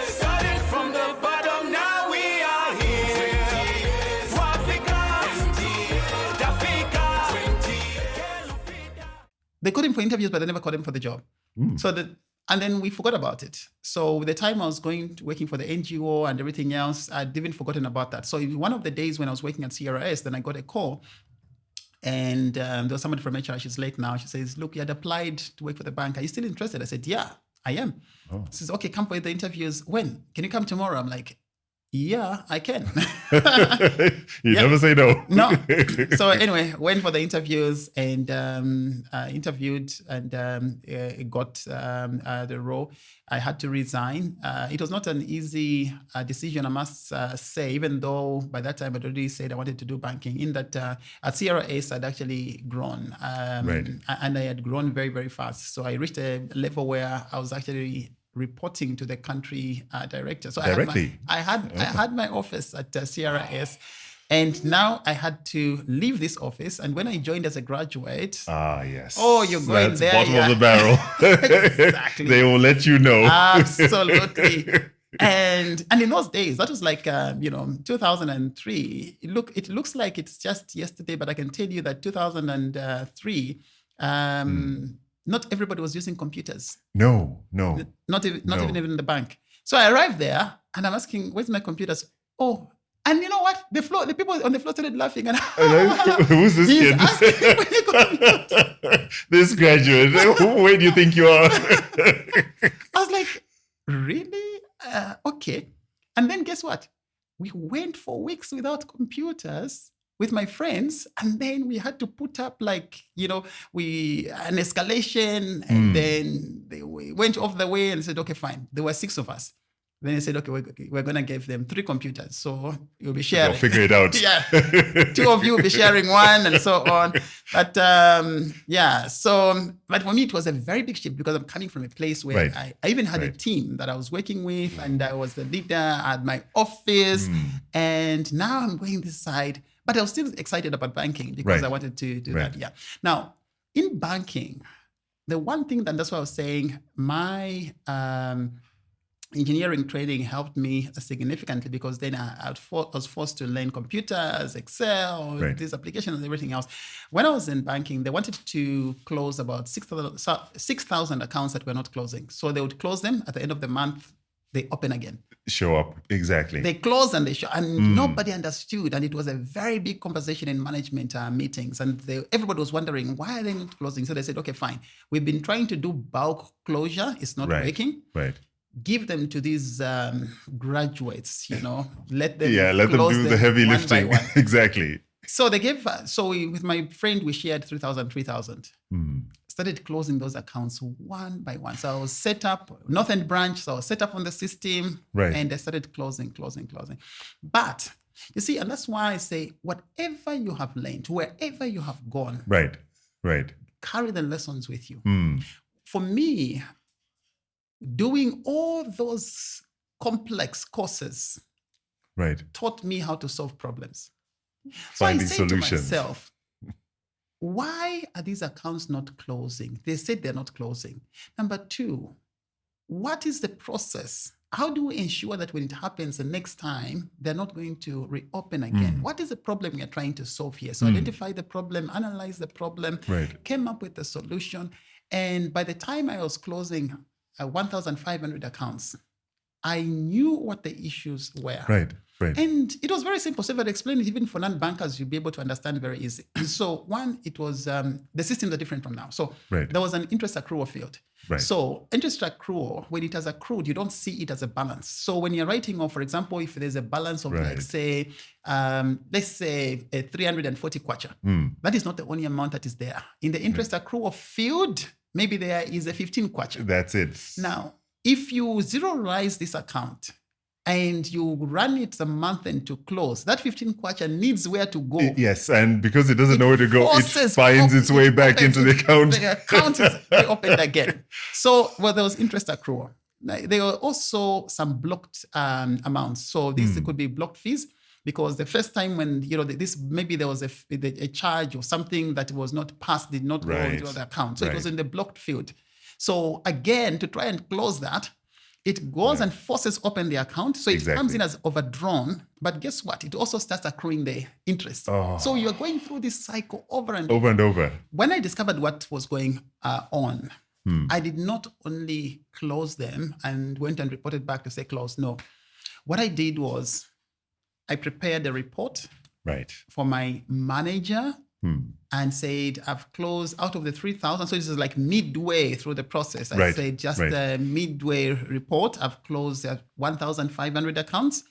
S1: Started from the bottom, now we are here.
S2: They called him for interviews, but they never called him for the job. And then we forgot about it. So the time I was working for the NGO and everything else, I'd even forgotten about that. So one of the days when I was working at CRS, then I got a call, and there was somebody from HR. She's late now. She says, "Look, you had applied to work for the bank. Are you still interested?" I said, "Yeah, I am." She says, "Okay, come for the interviews. When? Can you come tomorrow?" I'm like, "Yeah, I can."
S3: You never say no.
S2: No. So anyway, went for the interviews and interviewed and got the role. I had to resign. It was not an easy decision, I must say, even though by that time I'd already said I wanted to do banking. In that at CRS, I'd actually grown. And I had grown very, very fast. So I reached a level where I was actually reporting to the country director. So
S3: directly,
S2: I had my office at CRS, and now I had to leave this office. And when I joined as a graduate,
S3: yes,
S2: you're going there,
S3: bottom of the barrel.
S2: Exactly,
S3: they will let you know.
S2: Absolutely. And in those days, that was like 2003. It looks like it's just yesterday, but I can tell you that 2003. not everybody was using computers.
S3: No.
S2: Not even in the bank. So I arrived there and I'm asking, where's my computers? Oh, and you know what? The people on the floor started laughing. And
S3: who's this
S2: he's
S3: kid?
S2: asking for the computer.
S3: This graduate. Where do you think you are?
S2: I was like, really? Okay. And then guess what? We went for weeks without computers with my friends, and then we had to put up an escalation, and then we went off the way and said, okay, fine. There were 6 of us. Then they said, okay, we're going to give them 3 computers. So you'll be sharing.
S3: They'll figure it out.
S2: Yeah. 2 of you will be sharing one and so on. But but for me, it was a very big shift because I'm coming from a place where I even had a team that I was working with, and I was the leader at my office. And now I'm going this side, but I was still excited about banking because I wanted to do that. Yeah. Now, in banking, the one thing that's why I was saying my engineering training helped me significantly, because then I was forced to learn computers, Excel, these applications and everything else. When I was in banking, they wanted to close about 6,000 accounts that were not closing. So they would close them at the end of the month, they open again.
S3: Show up, exactly.
S2: They close and they show, and nobody understood. And it was a very big conversation in management meetings. And everybody was wondering, why are they not closing? So they said, okay, fine. We've been trying to do bulk closure. It's not working.
S3: Right.
S2: Give them to these graduates, let them
S3: do the heavy lifting. Exactly.
S2: So they gave, with my friend, we shared 3,000. Started closing those accounts one by one. So I was set up, Northern branch, so I was set up on the system, and I started closing. But you see, and that's why I say, whatever you have learned, wherever you have gone, carry the lessons with you. For me, doing all those complex courses taught me how to solve problems.
S3: Finding
S2: so I said
S3: solutions.
S2: to myself, why are these accounts not closing? They said they're not closing. Number 2, what is the process? How do we ensure that when it happens the next time, they're not going to reopen again? What is the problem we are trying to solve here? So identify the problem, analyze the problem, came up with a solution. And by the time I was closing 1,500 accounts, I knew what the issues were.
S3: Right.
S2: And it was very simple. So if I'd explain it even for non-bankers, you'll be able to understand very easy. So one, it was, the systems are different from now. So there was an interest accrual field. So interest accrual, when it has accrued, you don't see it as a balance. So when you're writing off, for example, if there's a balance of let's say 340 kwacha, that is not the only amount that is there. In the interest accrual field, maybe there is a 15 kwacha.
S3: That's it.
S2: Now, if you zeroize this account and you run it a month and to close, that 15 kwacha needs where to go.
S3: Yes, and because it doesn't know where to go, it finds its way back into the account.
S2: The account is reopened again. So, there was interest accrual. There were also some blocked amounts. So these could be blocked fees, because the first time when, maybe there was a charge or something that was not passed, did not go into the account. So it was in the blocked field. So again, to try and close that, it goes and forces open the account. So it comes in as overdrawn. But guess what? It also starts accruing the interest. So you're going through this cycle over and over. When I discovered what was going on, I did not only close them and went and reported back to say close. No. What I did was I prepared a report for my manager and said, I've closed out of the 3,000. So this is like midway through the process. I said, just a midway report. I've closed 1,500 accounts.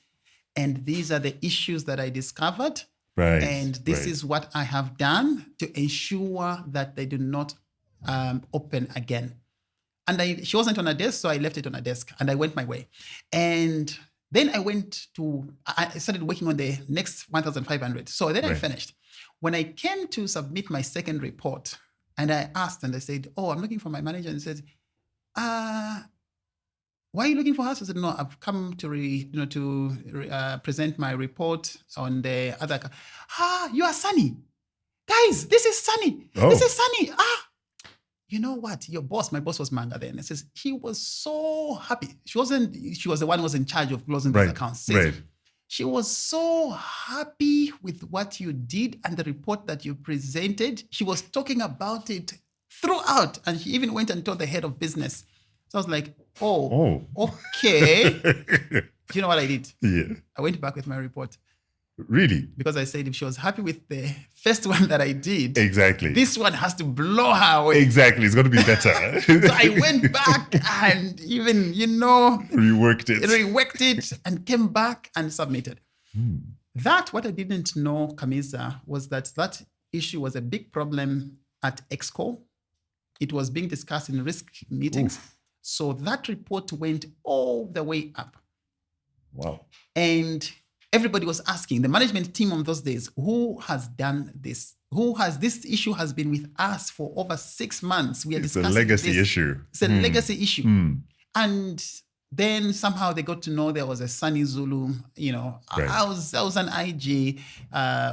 S2: And these are the issues that I discovered. And this is what I have done to ensure that they do not open again. And she wasn't on her desk, so I left it on her desk and I went my way. And then I started working on the next 1,500. So then I finished. When I came to submit my second report, and I asked, and I said, I'm looking for my manager. And he said, why are you looking for us? I said, no, I've come to present my report on the other. You are Sonny. Guys, this is Sonny. This is Sonny. You know what? My boss was Manga then. It says he was so happy. She was the one who was in charge of closing these accounts. She was so happy with what you did and the report that you presented. She was talking about it throughout. And she even went and told the head of business. So I was like,
S3: Oh.
S2: okay. Do you know what I did?
S3: Yeah.
S2: I went back with my report.
S3: Really?
S2: Because I said if she was happy with the first one that I did,
S3: Exactly.
S2: this one has to blow her away.
S3: Exactly. It's going to be better.
S2: So I went back and even,
S3: Reworked
S2: it and came back and submitted. That, what I didn't know, Kamiza, was that issue was a big problem at Exco. It was being discussed in risk meetings.
S3: Oof.
S2: So that report went all the way up.
S3: Wow.
S2: And everybody was asking, the management team on those days, who has done this? This issue has been with us for over 6 months. We are discussing
S3: It's a legacy
S2: this.
S3: issue.
S2: It's a legacy issue. And then somehow they got to know there was a Sonny Zulu,
S3: Right.
S2: I was an IG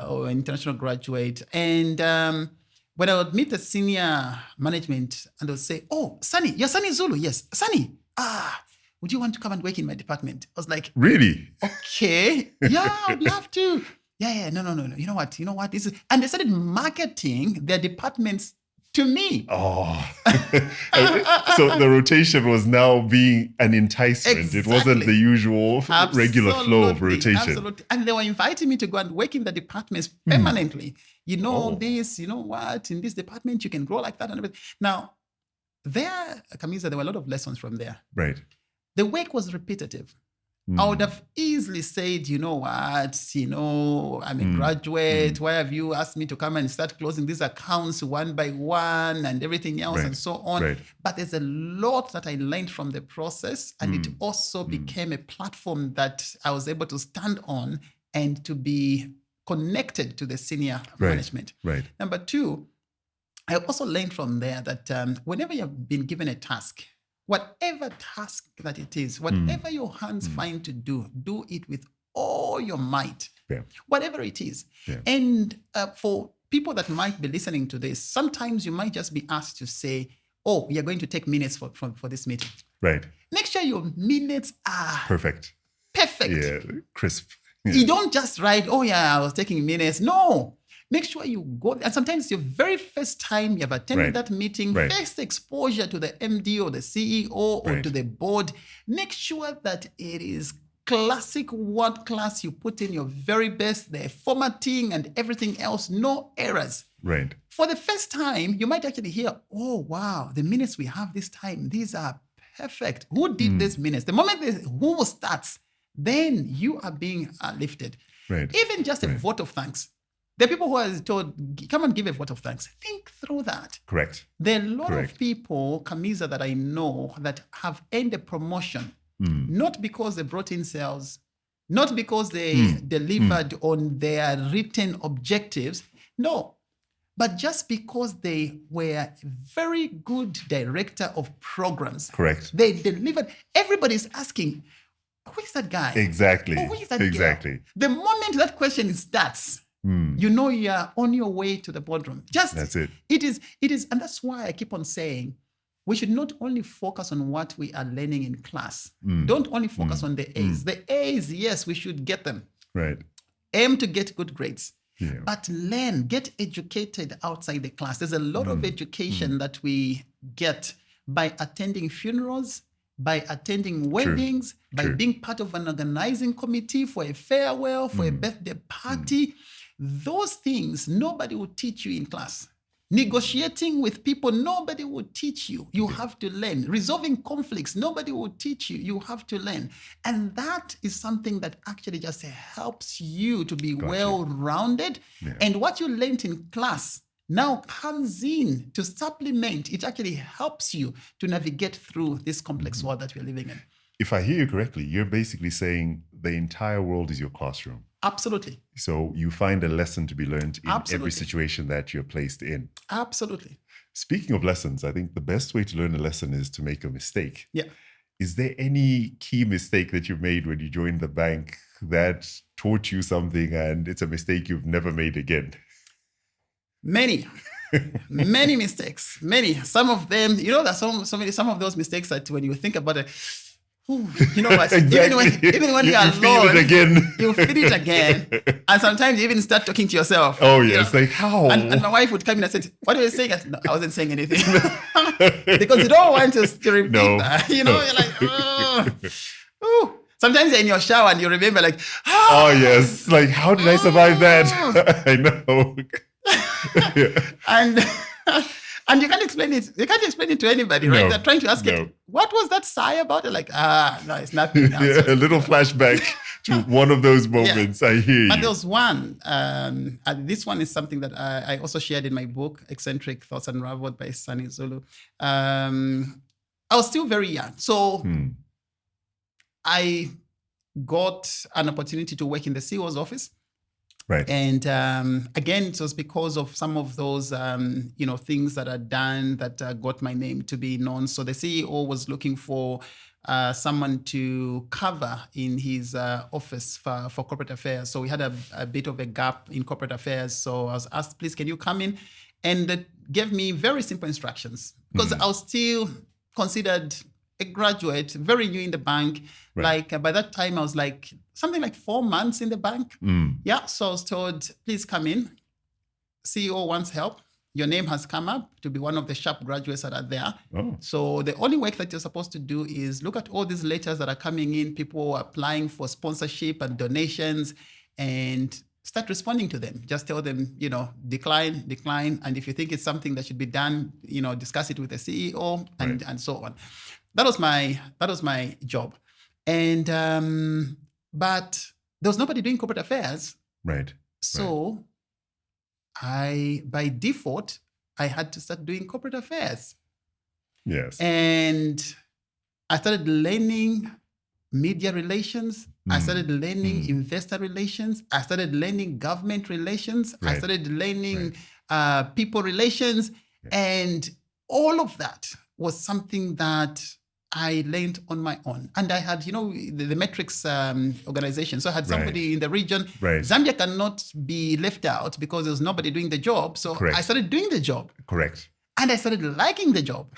S2: or international graduate. And when I would meet the senior management and they'll say, oh, Sonny, you're Sonny Zulu. Yes, Sonny. Would you want to come and work in my department? I was like,
S3: Really?
S2: okay, yeah, I'd love to. Yeah, no. You know what? And they started marketing their departments to me.
S3: Oh. So the rotation was now being an enticement.
S2: Exactly.
S3: It wasn't the usual regular flow of rotation.
S2: Absolutely. And they were inviting me to go and work in the departments permanently. This, you know what, in this department, you can grow like that and everything. Now, Kamiza, there were a lot of lessons from there.
S3: Right.
S2: The work was repetitive. I would have easily said, you know what, I'm a graduate. Why have you asked me to come and start closing these accounts one by one and everything else and so on?
S3: Right.
S2: But there's a lot that I learned from the process. And it also became a platform that I was able to stand on and to be connected to the senior management.
S3: Right.
S2: Number two, I also learned from there that whenever you've been given a task, whatever task that it is, whatever your hands find to do it with all your might, whatever it is. Yeah. And for people that might be listening to this, sometimes you might just be asked to say, oh, you're going to take minutes for this meeting.
S3: Right.
S2: Make sure your minutes are
S3: perfect. Yeah, crisp. Yeah.
S2: You don't just write, oh yeah, I was taking minutes. No. Make sure you go, and sometimes your very first time you've attended that meeting, first exposure to the MD or the CEO or to the board, make sure that it is classic word class. You put in your very best, the formatting and everything else, no errors.
S3: Right.
S2: For the first time, you might actually hear, oh wow, the minutes we have this time, these are perfect. Who did these minutes? The moment who starts, then you are being lifted.
S3: Right.
S2: Even just a vote of thanks. There are people who are told, come and give a vote of thanks. Think through that.
S3: Correct.
S2: There are a lot of people, Kamiza, that I know that have earned a promotion, not because they brought in sales, not because they delivered on their written objectives. No, but just because they were a very good director of programs.
S3: Correct.
S2: They delivered. Everybody's asking, who is that guy?
S3: Exactly.
S2: Or who is that
S3: exactly.
S2: girl? The moment that question starts, you know you are on your way to the boardroom. That's it. It is, and that's why I keep on saying we should not only focus on what we are learning in class. Don't only focus on the A's. The A's, yes, we should get them.
S3: Right.
S2: Aim to get good grades.
S3: Yeah.
S2: But get educated outside the class. There's a lot of education that we get by attending funerals, by attending weddings, by being part of an organizing committee for a farewell, for a birthday party. Those things, nobody will teach you in class. Negotiating with people, nobody will teach you. You have to learn. Resolving conflicts, nobody will teach you. You have to learn. And that is something that actually just helps you to be well-rounded. Yeah. And what you learned in class now comes in to supplement. It actually helps you to navigate through this complex world that we're living in.
S3: If I hear you correctly, you're basically saying the entire world is your classroom.
S2: Absolutely.
S3: So you find a lesson to be learned in every situation that you're placed in.
S2: Absolutely.
S3: Speaking of lessons, I think the best way to learn a lesson is to make a mistake.
S2: Yeah.
S3: Is there any key mistake that you made when you joined the bank that taught you something and it's a mistake you've never made again?
S2: Many. Many mistakes. Many. Some of them, there's some of those mistakes that when you think about it, Ooh, you know what?
S3: Exactly.
S2: Even when
S3: You
S2: you're
S3: feel
S2: alone,
S3: it again.
S2: you feel it again. And sometimes you even start talking to yourself.
S3: Oh,
S2: you
S3: yes.
S2: know.
S3: Like, how?
S2: And my wife would come in and say, "What were you saying?" I said, "No, I wasn't saying anything." Because you don't want to repeat
S3: No.
S2: that. You know, you're like, oh. Ooh. Sometimes you're in your shower and you remember like,
S3: Oh, yes. Like, how did I survive that? I know.
S2: and and you can't explain it. You can't explain it to anybody, right?
S3: No,
S2: They're trying to ask
S3: no.
S2: it. What was that sigh about? You're like, no, it's nothing. No, it's
S3: Yeah,
S2: just,
S3: a little flashback to one of those moments. I hear
S2: But
S3: you.
S2: there was one, and this one is something that I also shared in my book, Eccentric Thoughts Unraveled by Sonny Zulu. I was still very young. So I got an opportunity to work in the CEO's office.
S3: Right.
S2: And again, it was because of some of those, things that are done that got my name to be known. So the CEO was looking for someone to cover in his office for corporate affairs. So we had a bit of a gap in corporate affairs. So I was asked, please, can you come in? And that gave me very simple instructions because I was still considered a graduate, very new in the bank.
S3: Right.
S2: Like by that time, I was like something like 4 months in the bank. Yeah. So I was told, please come in. CEO wants help. Your name has come up to be one of the sharp graduates that are there.
S3: Oh.
S2: So the only work that you're supposed to do is look at all these letters that are coming in, people applying for sponsorship and donations, and start responding to them. Just tell them, decline. And if you think it's something that should be done, discuss it with the CEO and so on. That was my job. And but there was nobody doing corporate affairs.
S3: Right.
S2: So by default, I had to start doing corporate affairs.
S3: Yes.
S2: And I started learning media relations. I started learning investor relations. I started learning government relations.
S3: Right.
S2: I started learning people relations. And all of that was something that I learned on my own. And I had, the metrics organization. So I had somebody in the region.
S3: Right.
S2: Zambia cannot be left out because there's nobody doing the job. So I started doing the job.
S3: Correct.
S2: And I started liking the job.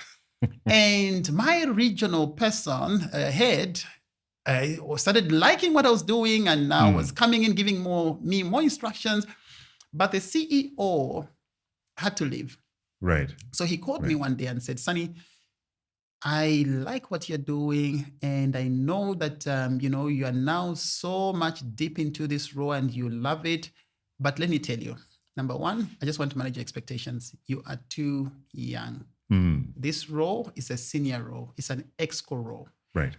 S2: And my regional person, head, started liking what I was doing and now was coming in, giving me more instructions. But the CEO had to leave.
S3: Right.
S2: So he called me one day and said, Sonny, I like what you're doing. And I know that, you are now so much deep into this role and you love it. But let me tell you, number one, I just want to manage your expectations. You are too young. This role is a senior role. It's an exco role.
S3: Right.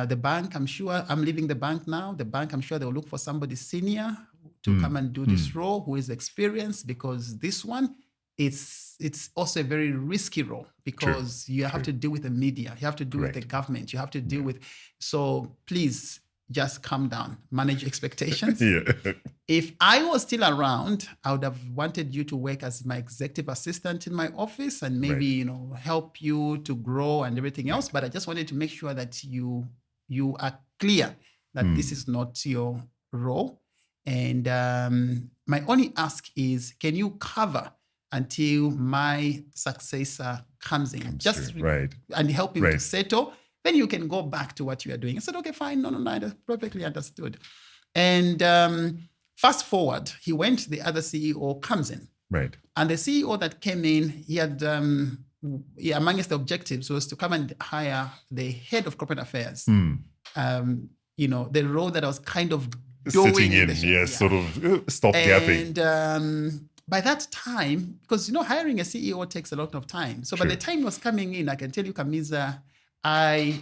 S2: The bank, I'm sure, I'm leaving the bank now. The bank, I'm sure they'll look for somebody senior to come and do this role who is experienced, because this one, it's also a very risky role because you have to deal with the media. You have to deal with the government. You have to deal with, so please just calm down, manage expectations. If I was still around, I would have wanted you to work as my executive assistant in my office and maybe, help you to grow and everything else. But I just wanted to make sure that you are clear that this is not your role. And my only ask is, can you cover until my successor comes in? And help him to settle. Then you can go back to what you are doing. I said, okay, fine. No, I perfectly understood. And fast forward, he went, the other CEO comes in. Right. And the CEO that came in, he had, amongst the objectives was to come and hire the head of corporate affairs. The role that I was kind of doing.
S3: Sitting in, sort of stop-gapping.
S2: And by that time, because, hiring a CEO takes a lot of time. So by the time he was coming in, I can tell you, Kamiza, I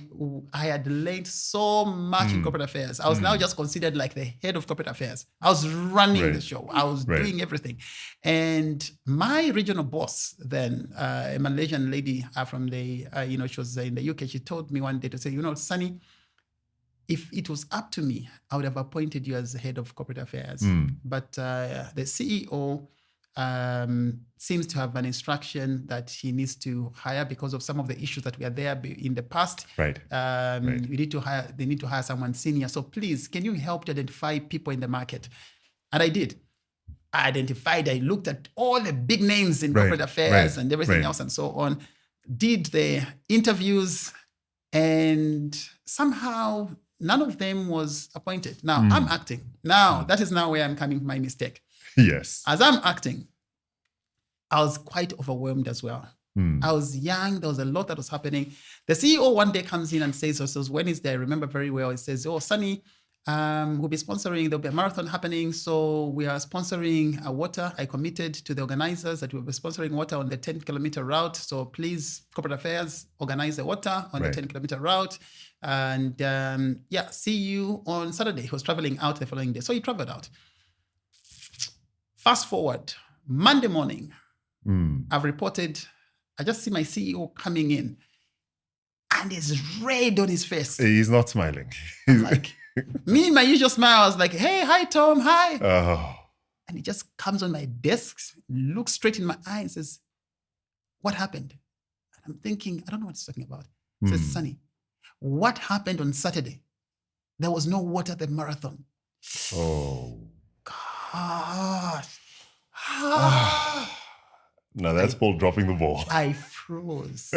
S2: had learned so much in corporate affairs. I was now just considered like the head of corporate affairs. I was running the show. I was doing everything. And my regional boss then, a Malaysian lady from the, she was in the UK, she told me one day to say, Sonny, if it was up to me, I would have appointed you as the head of corporate affairs. But the CEO seems to have an instruction that he needs to hire because of some of the issues that were there in the past. They need to hire someone senior. So please, can you help to identify people in the market? And I did. I looked at all the big names in corporate affairs and everything else and so on, did the interviews, And somehow none of them was appointed. Now I'm acting. Now that is now where I'm coming my mistake.
S3: Yes.
S2: As I'm acting, I was quite overwhelmed as well. I was young. There was a lot that was happening. The CEO one day comes in and says, so when is there? I remember very well. He says, oh, Sonny, we'll be sponsoring, there'll be a marathon happening. So we are sponsoring water. I committed to the organizers that we'll be sponsoring water on the 10-kilometer route. So please, corporate affairs, organize the water on the 10-kilometer route. And see you on Saturday. He was traveling out the following day. So he traveled out. Fast forward, Monday morning, I've reported, I just see my CEO coming in and he's red on his face.
S3: He's not smiling.
S2: Like, me, my usual smile, I was like, hey, hi, Tom, hi.
S3: Oh.
S2: And he just comes on my desk, looks straight in my eye and says, what happened? And I'm thinking, I don't know what he's talking about. He says, Sonny, what happened on Saturday? There was no water at the marathon.
S3: Oh.
S2: Gosh.
S3: Now that's Paul dropping the ball.
S2: I froze.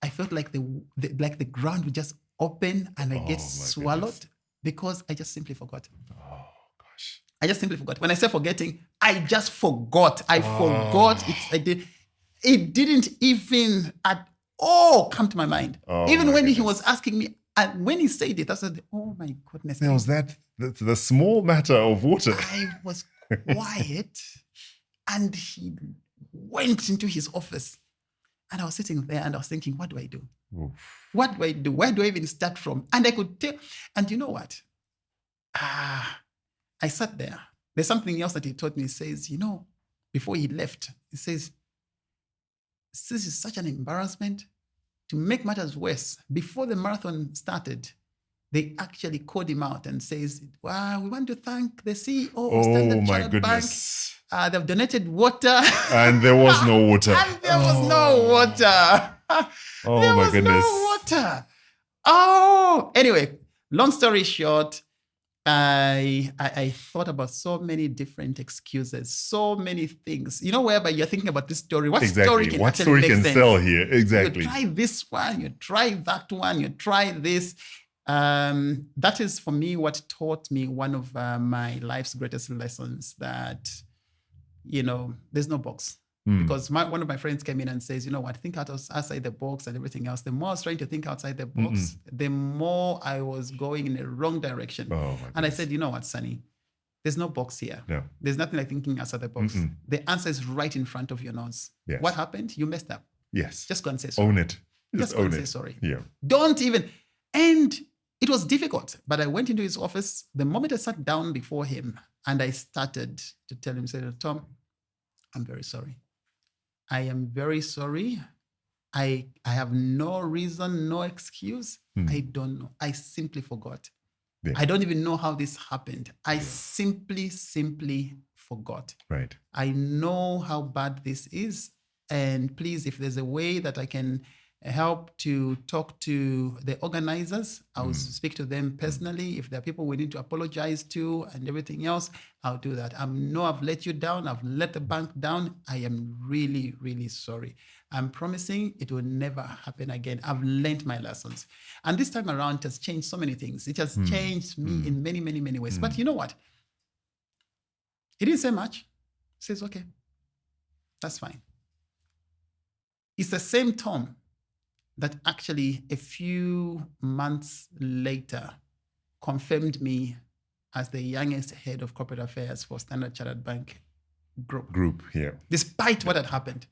S2: I felt like the ground would just open and I get swallowed because I just simply forgot.
S3: Oh, gosh.
S2: I just simply forgot. When I say forgetting, I just forgot. I forgot it. It didn't even at all come to my mind. Even when he was asking me, and when he said it, I said, oh my goodness.
S3: There was that, the small matter of water.
S2: I was quiet and he went into his office. And I was sitting there and I was thinking, what do I do?
S3: Oof.
S2: What do I do? Where do I even start from? And I could tell. And you know what? I sat there. There's something else that he taught me. He says, before he left, he says, this is such an embarrassment. To make matters worse, before the marathon started, they actually called him out and says, wow, we want to thank the CEO of Standard Chartered Bank. They've donated water.
S3: And there was no water.
S2: And there was no water.
S3: Oh, my goodness.
S2: No water. Oh, anyway, long story short, I thought about so many different excuses, so many things, whereby you're thinking about this story. What story can
S3: sell here? Exactly.
S2: You try this one, you try that one, you try this. That is, for me, what taught me one of my life's greatest lessons, that, there's no box. Because one of my friends came in and says, think outside the box and everything else. The more I was trying to think outside the box, the more I was going in the wrong direction.
S3: Oh,
S2: and I said, you know what, Sonny? There's no box here.
S3: No.
S2: There's nothing like thinking outside the box. The answer is right in front of your nose.
S3: Yes.
S2: What happened? You messed up.
S3: Yes.
S2: Just go and say sorry.
S3: Own it.
S2: Just go and say sorry.
S3: Yeah.
S2: Don't even. And it was difficult, but I went into his office. The moment I sat down before him and I started to tell him, say, Tom, I'm very sorry. I am very sorry. I have no reason, no excuse. I don't know. I simply forgot.
S3: Yeah.
S2: I don't even know how this happened. I simply forgot.
S3: Right.
S2: I know how bad this is. And please, if there's a way that I can help to talk to the organizers, I'll speak to them personally. If there are people we need to apologize to and everything else, I'll do that. I know I've let you down. I've let the bank down. I am really, really sorry. I'm promising it will never happen again. I've learned my lessons. And this time around, it has changed so many things. It has changed me in many, many, many ways. But you know what? He didn't say much. He says, okay, that's fine. It's the same Tom that actually a few months later confirmed me as the youngest head of corporate affairs for Standard Chartered Bank Group.
S3: Yeah.
S2: Despite what had happened.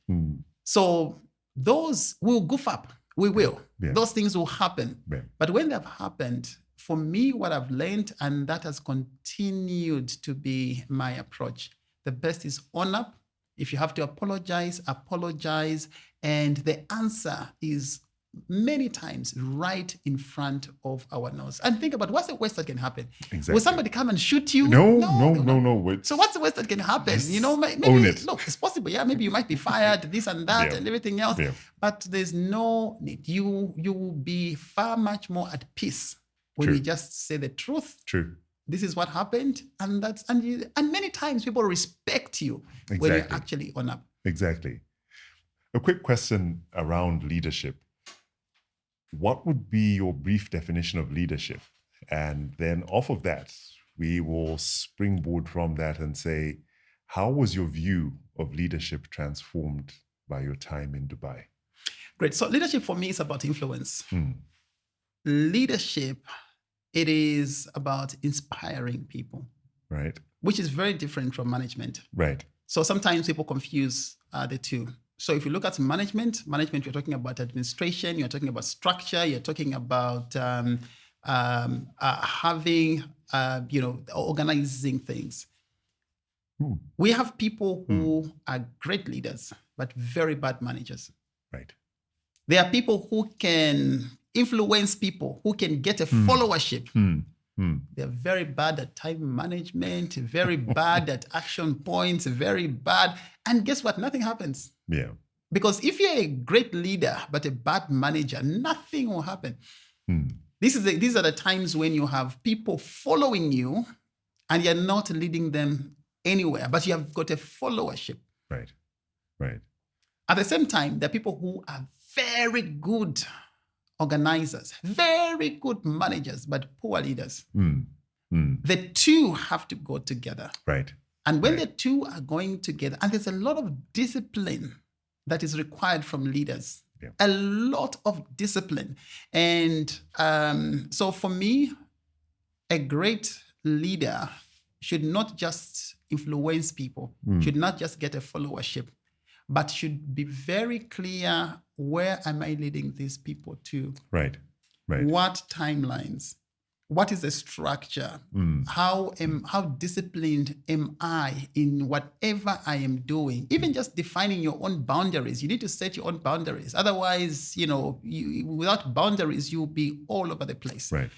S2: So those will goof up. We will.
S3: Yeah.
S2: Those things will happen.
S3: Yeah.
S2: But when they've happened, for me, what I've learned, and that has continued to be my approach, the best is own up. If you have to apologize, apologize. And the answer is many times right in front of our nose. And think about, what's the worst that can happen?
S3: Exactly.
S2: Will somebody come and shoot you?
S3: No. Wait.
S2: So what's the worst that can happen?
S3: Yes.
S2: Maybe,
S3: Own it.
S2: Look, it's possible. Yeah, maybe you might be fired, this and that, and everything else.
S3: Yeah.
S2: But there's no need. You will be far much more at peace when you just say the truth.
S3: True.
S2: This is what happened, and many times people respect you when you actually own up.
S3: Exactly. A quick question around leadership. what would be your brief definition of leadership? And then off of that, we will springboard from that and say, how was your view of leadership transformed by your time in Dubai?
S2: Great. So leadership for me is about influence. Leadership, it is about inspiring people.
S3: Right.
S2: Which is very different from management.
S3: Right.
S2: So sometimes people confuse the two. So if you look at management, you're talking about administration, you're talking about structure, you're talking about having, organizing things. We have people who are great leaders, but very bad managers.
S3: Right.
S2: There are people who can influence people, who can get a followership. They're very bad at time management, very bad at action points, very bad. And guess what? Nothing happens.
S3: Yeah.
S2: Because if you're a great leader, but a bad manager, nothing will happen. These are the times when you have people following you and you're not leading them anywhere, but you have got a followership.
S3: Right. Right.
S2: At the same time, there are people who are very good organizers, very good managers, but poor leaders. The two have to go together.
S3: Right.
S2: And when the two are going together, and there's a lot of discipline that is required from leaders, a lot of discipline. And so for me, a great leader should not just influence people, should not just get a followership, but should be very clear, where am I leading these people to?
S3: Right. Right.
S2: What timelines? What is the structure? How disciplined am I in whatever I am doing? Even just defining your own boundaries. You need to set your own boundaries. Otherwise, without boundaries, you'll be all over the place.
S3: Right.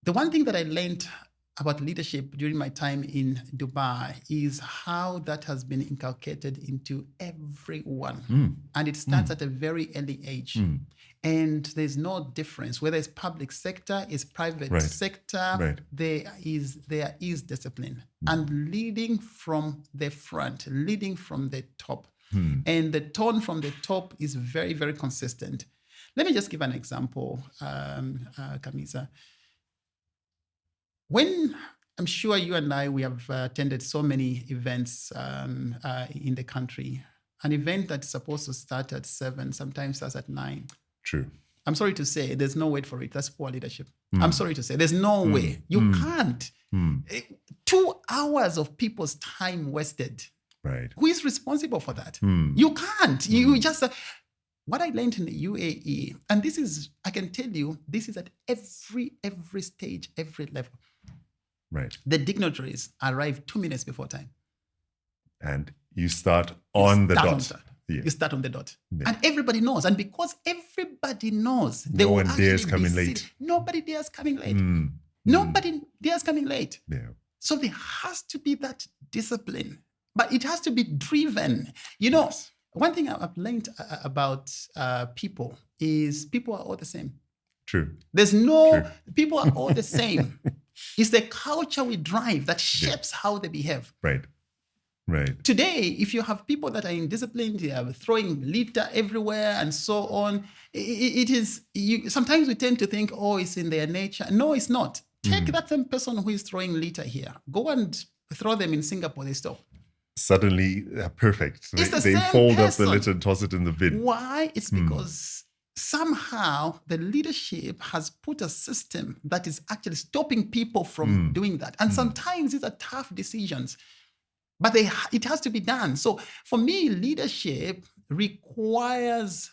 S2: The one thing that I learned about leadership during my time in Dubai is how that has been inculcated into everyone. And it starts at a very early age. And there's no difference, whether it's public sector, it's private sector, there is discipline. And leading from the front, leading from the top. And the tone from the top is very, very consistent. Let me just give an example, Kamiza. When I'm sure you and I, we have attended so many events in the country. An event that's supposed to start at 7, sometimes starts at 9.
S3: True.
S2: I'm sorry to say, there's no word for it. That's poor leadership. I'm sorry to say, there's no way. You can't. 2 hours of people's time wasted.
S3: Right.
S2: Who is responsible for that? You can't. You just... what I learned in the UAE, and this is, I can tell you, this is at every stage, every level.
S3: Right.
S2: The dignitaries arrive 2 minutes before time.
S3: And you start on the dot.
S2: You start on the dot. And everybody knows. And because everybody knows, they
S3: no
S2: will
S3: one dares coming late.
S2: Nobody dares coming late. Nobody dares coming late.
S3: Yeah.
S2: So there has to be that discipline, but it has to be driven. One thing I've learned about people is people are all the same.
S3: True.
S2: People are all the same. It's the culture we drive that shapes how they behave.
S3: Right. Right.
S2: Today, if you have people that are indisciplined, they are throwing litter everywhere and so on, sometimes we tend to think, it's in their nature. No, it's not. Take that same person who is throwing litter here. Go and throw them in Singapore, they stop.
S3: Suddenly, perfect.
S2: It's
S3: they fold up the litter and toss it in the bin.
S2: Why? It's because somehow the leadership has put a system that is actually stopping people from doing that. And sometimes these are tough decisions, but it has to be done. So for me, leadership requires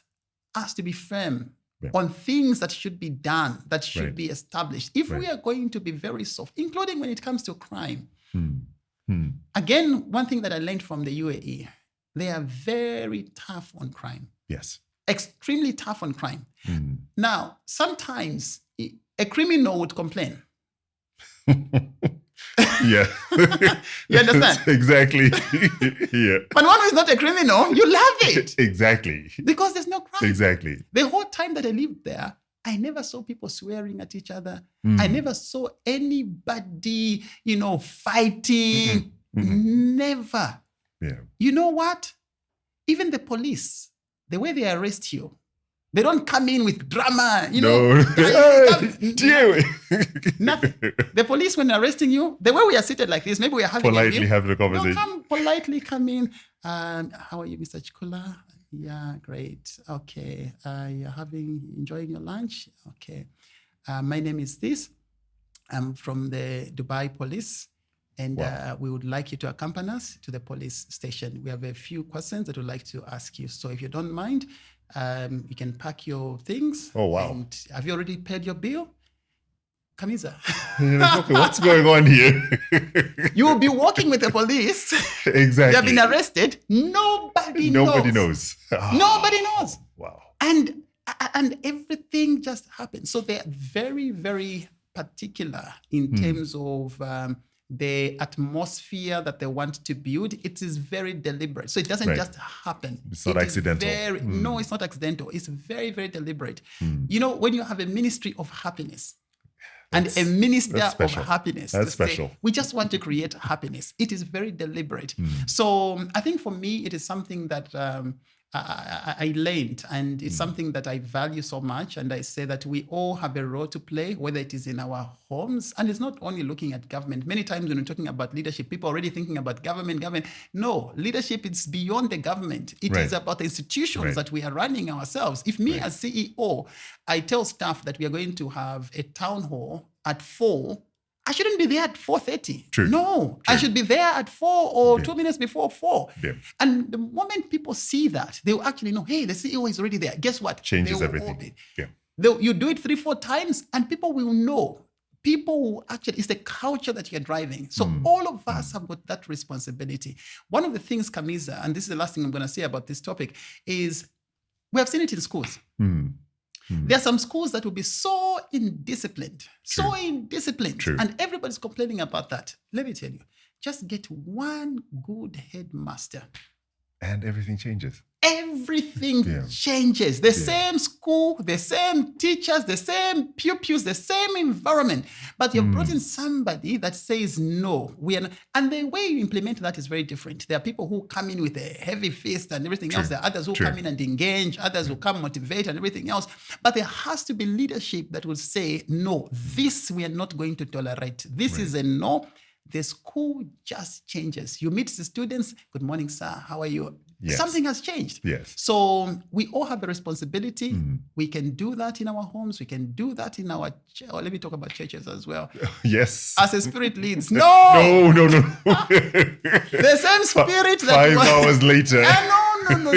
S2: us to be firm on things that should be done, that should be established. If we are going to be very soft, including when it comes to crime. Again, one thing that I learned from the UAE, they are very tough on crime.
S3: Yes.
S2: Extremely tough on crime. Now, sometimes a criminal would complain.
S3: Yeah.
S2: You understand?
S3: Exactly. Yeah.
S2: But one who is not a criminal, you love it.
S3: Exactly.
S2: Because there's no crime.
S3: Exactly.
S2: The whole time that I lived there, I never saw people swearing at each other. I never saw anybody, fighting. Never.
S3: Yeah.
S2: You know what? Even the police, the way they arrest you, They don't come in with drama,
S3: No.
S2: Nothing. The police, when arresting you, the way we are seated like this, maybe we are having
S3: Politely
S2: a meal.
S3: having a conversation.
S2: They'll politely come in. How are you, Mr. Chikula? Yeah, great. Okay. You're enjoying your lunch? Okay. My name is this. I'm from the Dubai police. And we would like you to accompany us to the police station. We have a few questions that we'd like to ask you. So if you don't mind, you can pack your things.
S3: Oh, wow.
S2: And have you already paid your bill? Kamiza.
S3: Okay, what's going on here?
S2: You will be walking with the police.
S3: Exactly.
S2: You have been arrested. Nobody knows. Nobody knows.
S3: Wow.
S2: And everything just happens. So they're very, very particular in terms of the atmosphere that they want to build. It is very deliberate. So it doesn't just happen.
S3: It's not accidental.
S2: No, it's not accidental. It's very, very deliberate. You know, when you have a ministry of happiness and a minister of happiness,
S3: that's special.
S2: We just want to create happiness. It is very deliberate. So I think for me, it is something that I learned, and it's something that I value so much. And I say that we all have a role to play, whether it is in our homes, and it's not only looking at government. Many times when we're talking about leadership, people are already thinking about government. No, leadership is beyond the government. It is about the institutions that we are running ourselves. If me as CEO, I tell staff that we are going to have a town hall at 4, I shouldn't be there at 4:30.
S3: True.
S2: No, I should be there at 4 or 2 minutes before 4.
S3: Yeah.
S2: And the moment people see that, they will actually know, hey, the CEO is already there. Guess what?
S3: Changes everything. Yeah.
S2: You do it 3-4 times and people will know. People will actually, it's the culture that you're driving. So all of us have got that responsibility. One of the things, Kamiza, and this is the last thing I'm going to say about this topic, is we have seen it in schools. There are some schools that will be so indisciplined,
S3: True.
S2: and everybody's complaining about that. Let me tell you, just get one good headmaster.
S3: And everything changes.
S2: Everything changes. The same school, the same teachers, the same pupils, the same environment. But you've brought in somebody that says, no, we are not. And the way you implement that is very different. There are people who come in with a heavy fist and everything else. There are others who come in and engage, others who come motivate and everything else. But there has to be leadership that will say, no, this we are not going to tolerate. This is a no. The school just changes. You meet the students. Good morning, sir. How are you?
S3: Yes.
S2: Something has changed.
S3: Yes.
S2: So we all have a responsibility. We can do that in our homes. We can do that in our let me talk about churches as well.
S3: Yes.
S2: As the Spirit leads. No.
S3: No.
S2: The same Spirit that
S3: 5 hours later.
S2: No.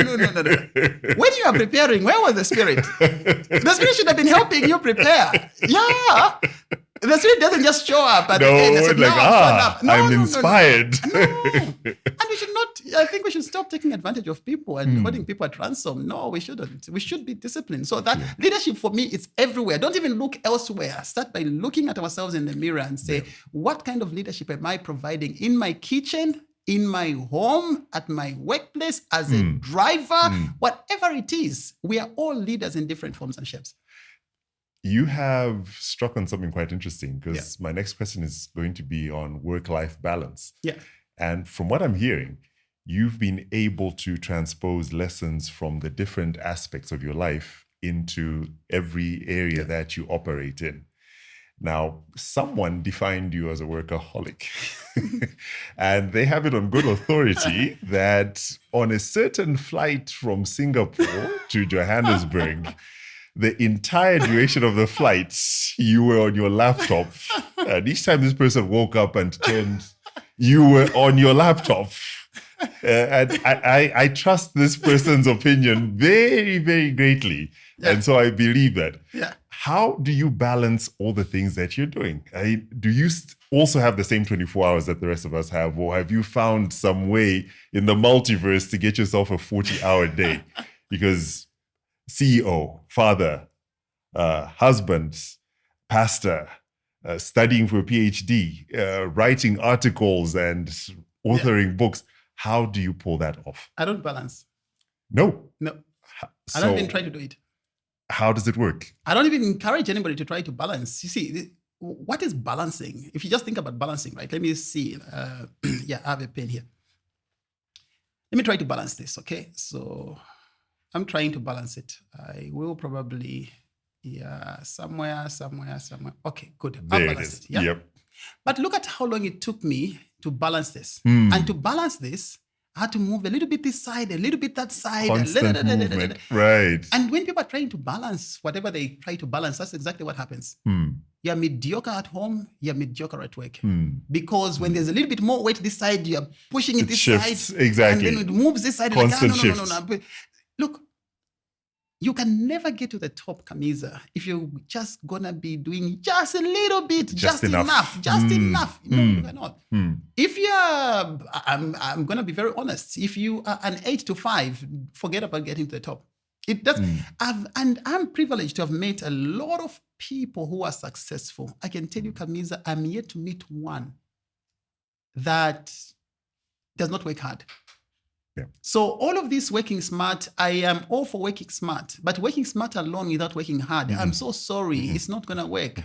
S2: When you are preparing, where was the Spirit? The Spirit should have been helping you prepare. Yeah. The Spirit doesn't just show up at the end and say,
S3: I'm inspired.
S2: No. And we should not, I think we should stop taking advantage of people and holding people at ransom. No, we shouldn't. We should be disciplined. So that leadership for me is everywhere. Don't even look elsewhere. Start by looking at ourselves in the mirror and say, what kind of leadership am I providing in my kitchen, in my home, at my workplace, as a driver, whatever it is. We are all leaders in different forms and shapes.
S3: You have struck on something quite interesting, because my next question is going to be on work-life balance.
S2: Yeah.
S3: And from what I'm hearing, you've been able to transpose lessons from the different aspects of your life into every area that you operate in. Now, someone defined you as a workaholic, and they have it on good authority that on a certain flight from Singapore to Johannesburg, the entire duration of the flight, you were on your laptop. And each time this person woke up and turned, you were on your laptop. And I trust this person's opinion very, very greatly. Yeah. And so I believe that.
S2: Yeah.
S3: How do you balance all the things that you're doing? Do you also have the same 24 hours that the rest of us have? Or have you found some way in the multiverse to get yourself a 40-hour day? Because CEO, father, husband, pastor, studying for a PhD, writing articles and authoring books. How do you pull that off?
S2: I don't balance.
S3: No.
S2: I don't even try to do it.
S3: How does it work?
S2: I don't even encourage anybody to try to balance. You see, what is balancing? If you just think about balancing, right? Let me see. I have a pen here. Let me try to balance this, okay? So I'm trying to balance it. I will probably, somewhere. Okay, good. I'll
S3: There it
S2: balance
S3: is.
S2: it. Yeah.
S3: Yep.
S2: But look at how long it took me to balance this.
S3: Hmm.
S2: And to balance this, I had to move a little bit this side, a little bit that side.
S3: Constant movement. Right.
S2: And when people are trying to balance whatever they try to balance, that's exactly what happens. You're mediocre at home, you're mediocre at work. Because when there's a little bit more weight this side, you're pushing it this
S3: shifts,
S2: side.
S3: exactly.
S2: And then it moves this side.
S3: Constant
S2: like,
S3: shifts.
S2: no. Look, you can never get to the top, Kamiza, if you're just gonna be doing just a little bit, just enough. No, you cannot. If you're, I'm gonna be very honest. If you are an 8 to 5, forget about getting to the top. It does. And I'm privileged to have met a lot of people who are successful. I can tell you, Kamiza, I'm yet to meet one that does not work hard.
S3: Yeah.
S2: So all of this working smart, I am all for working smart, but working smart alone without working hard, I'm so sorry, it's not going to work.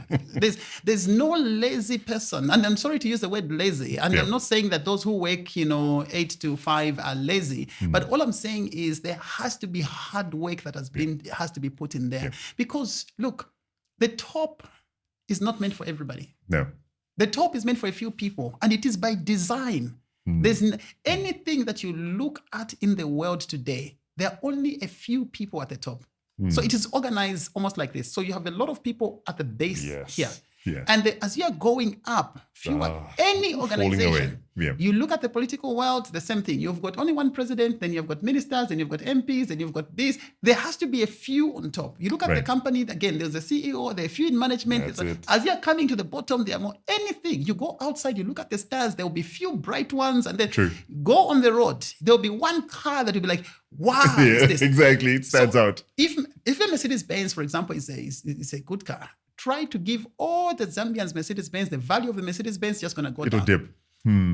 S2: There's no lazy person, and I'm sorry to use the word lazy, and I'm not saying that those who work, 8 to 5 are lazy, but all I'm saying is there has to be hard work that has to be put in there. Because look, the top is not meant for everybody.
S3: No.
S2: The top is meant for a few people, and it is by design. There's anything that you look at in the world today, there are only a few people at the top. So it is organized almost like this. So you have a lot of people at the base here.
S3: Yeah.
S2: And as you're going up, any organization, you look at the political world, the same thing. You've got only one president, then you've got ministers, then you've got MPs, then you've got this. There has to be a few on top. You look at the company, again, there's a CEO, there are a few in management. As you're coming to the bottom, there are more anything. You go outside, you look at the stars, there will be few bright ones, and then go on the road. There'll be one car that will be like, wow, is this?
S3: Exactly. It stands out.
S2: If a Mercedes-Benz, for example, is a good car, try to give all the Zambians Mercedes-Benz, the value of the Mercedes-Benz just going to go down.
S3: It'll dip.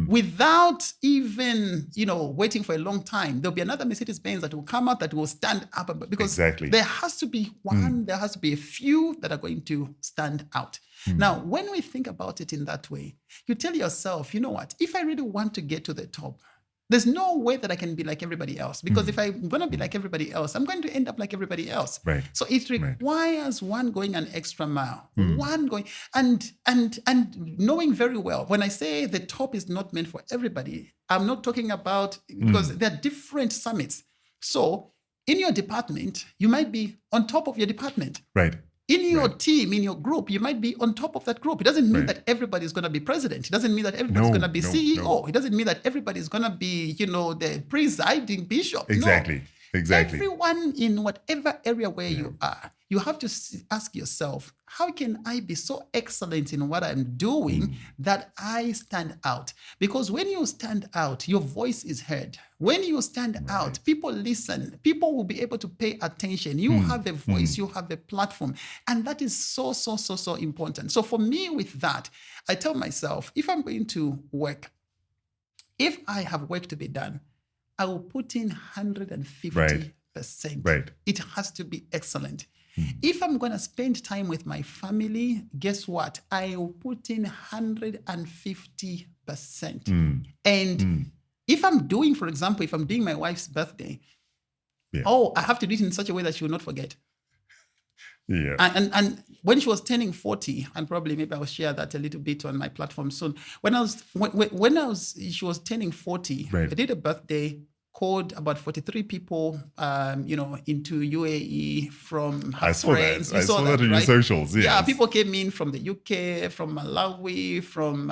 S2: Without even, waiting for a long time. There'll be another Mercedes-Benz that will come out that will stand up. Because there has to be one, there has to be a few that are going to stand out. Now, when we think about it in that way, you tell yourself, you know what, if I really want to get to the top, there's no way that I can be like everybody else, because if I'm going to be like everybody else, I'm going to end up like everybody else.
S3: Right.
S2: So it requires one going an extra mile, one going and knowing very well, when I say the top is not meant for everybody, I'm not talking about, because there are different summits. So in your department, you might be on top of your department.
S3: Right.
S2: In your team, in your group, you might be on top of that group. It doesn't mean that everybody is going to be president. It doesn't mean that everybody's going to be CEO. No. It doesn't mean that everybody is going to be, the presiding bishop.
S3: Exactly.
S2: No.
S3: Exactly.
S2: Everyone in whatever area where you are, you have to ask yourself, how can I be so excellent in what I'm doing that I stand out? Because when you stand out, your voice is heard. When you stand out, people listen. People will be able to pay attention. You have a voice, you have a platform. And that is so, so, so, so important. So for me with that, I tell myself, if I'm going to work, if I have work to be done, I will put in 150%.
S3: Right.
S2: It has to be excellent. If I'm going to spend time with my family, guess what? I will put in 150%. And if I'm doing, for example, if I'm doing my wife's birthday, I have to do it in such a way that she will not forget.
S3: Yeah.
S2: And when she was turning 40, and probably maybe I'll share that a little bit on my platform soon. When she was turning 40, I did a birthday, called about 43 people, into UAE from her friends.
S3: I saw that on your socials. Yes.
S2: Yeah, people came in from the UK, from Malawi, from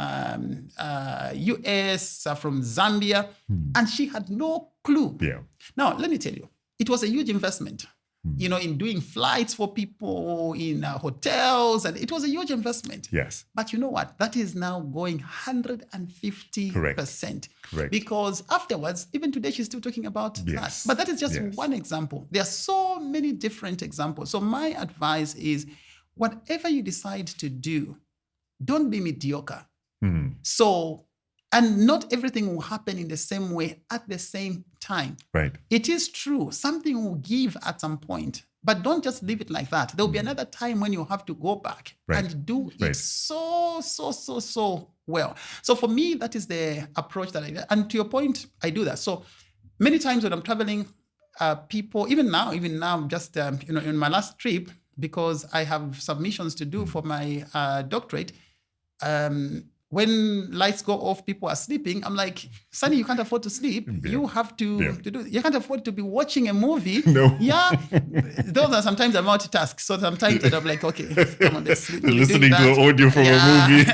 S2: US, from Zambia, and she had no clue.
S3: Yeah.
S2: Now, let me tell you, it was a huge investment. In doing flights for people, in hotels, and it was a huge investment.
S3: Yes.
S2: But you know what? That is now going 150%.
S3: Correct.
S2: Because afterwards, even today, she's still talking about that. But that is just one example. There are so many different examples. So my advice is, whatever you decide to do, don't be mediocre. And not everything will happen in the same way at the same time.
S3: Right.
S2: It is true. Something will give at some point, but don't just leave it like that. There'll be another time when you have to go back and do it so well. So for me, that is the approach that I do. And to your point, I do that. So many times when I'm traveling, people, even now, just, in my last trip, because I have submissions to do for my doctorate, when lights go off, people are sleeping. I'm like, Sonny, you can't afford to sleep.
S3: Yeah.
S2: You have to do. You can't afford to be watching a movie.
S3: No.
S2: Yeah. Those are sometimes I multitask. So sometimes I'm like, okay, come on, let's sleep.
S3: Listening to the audio from a movie.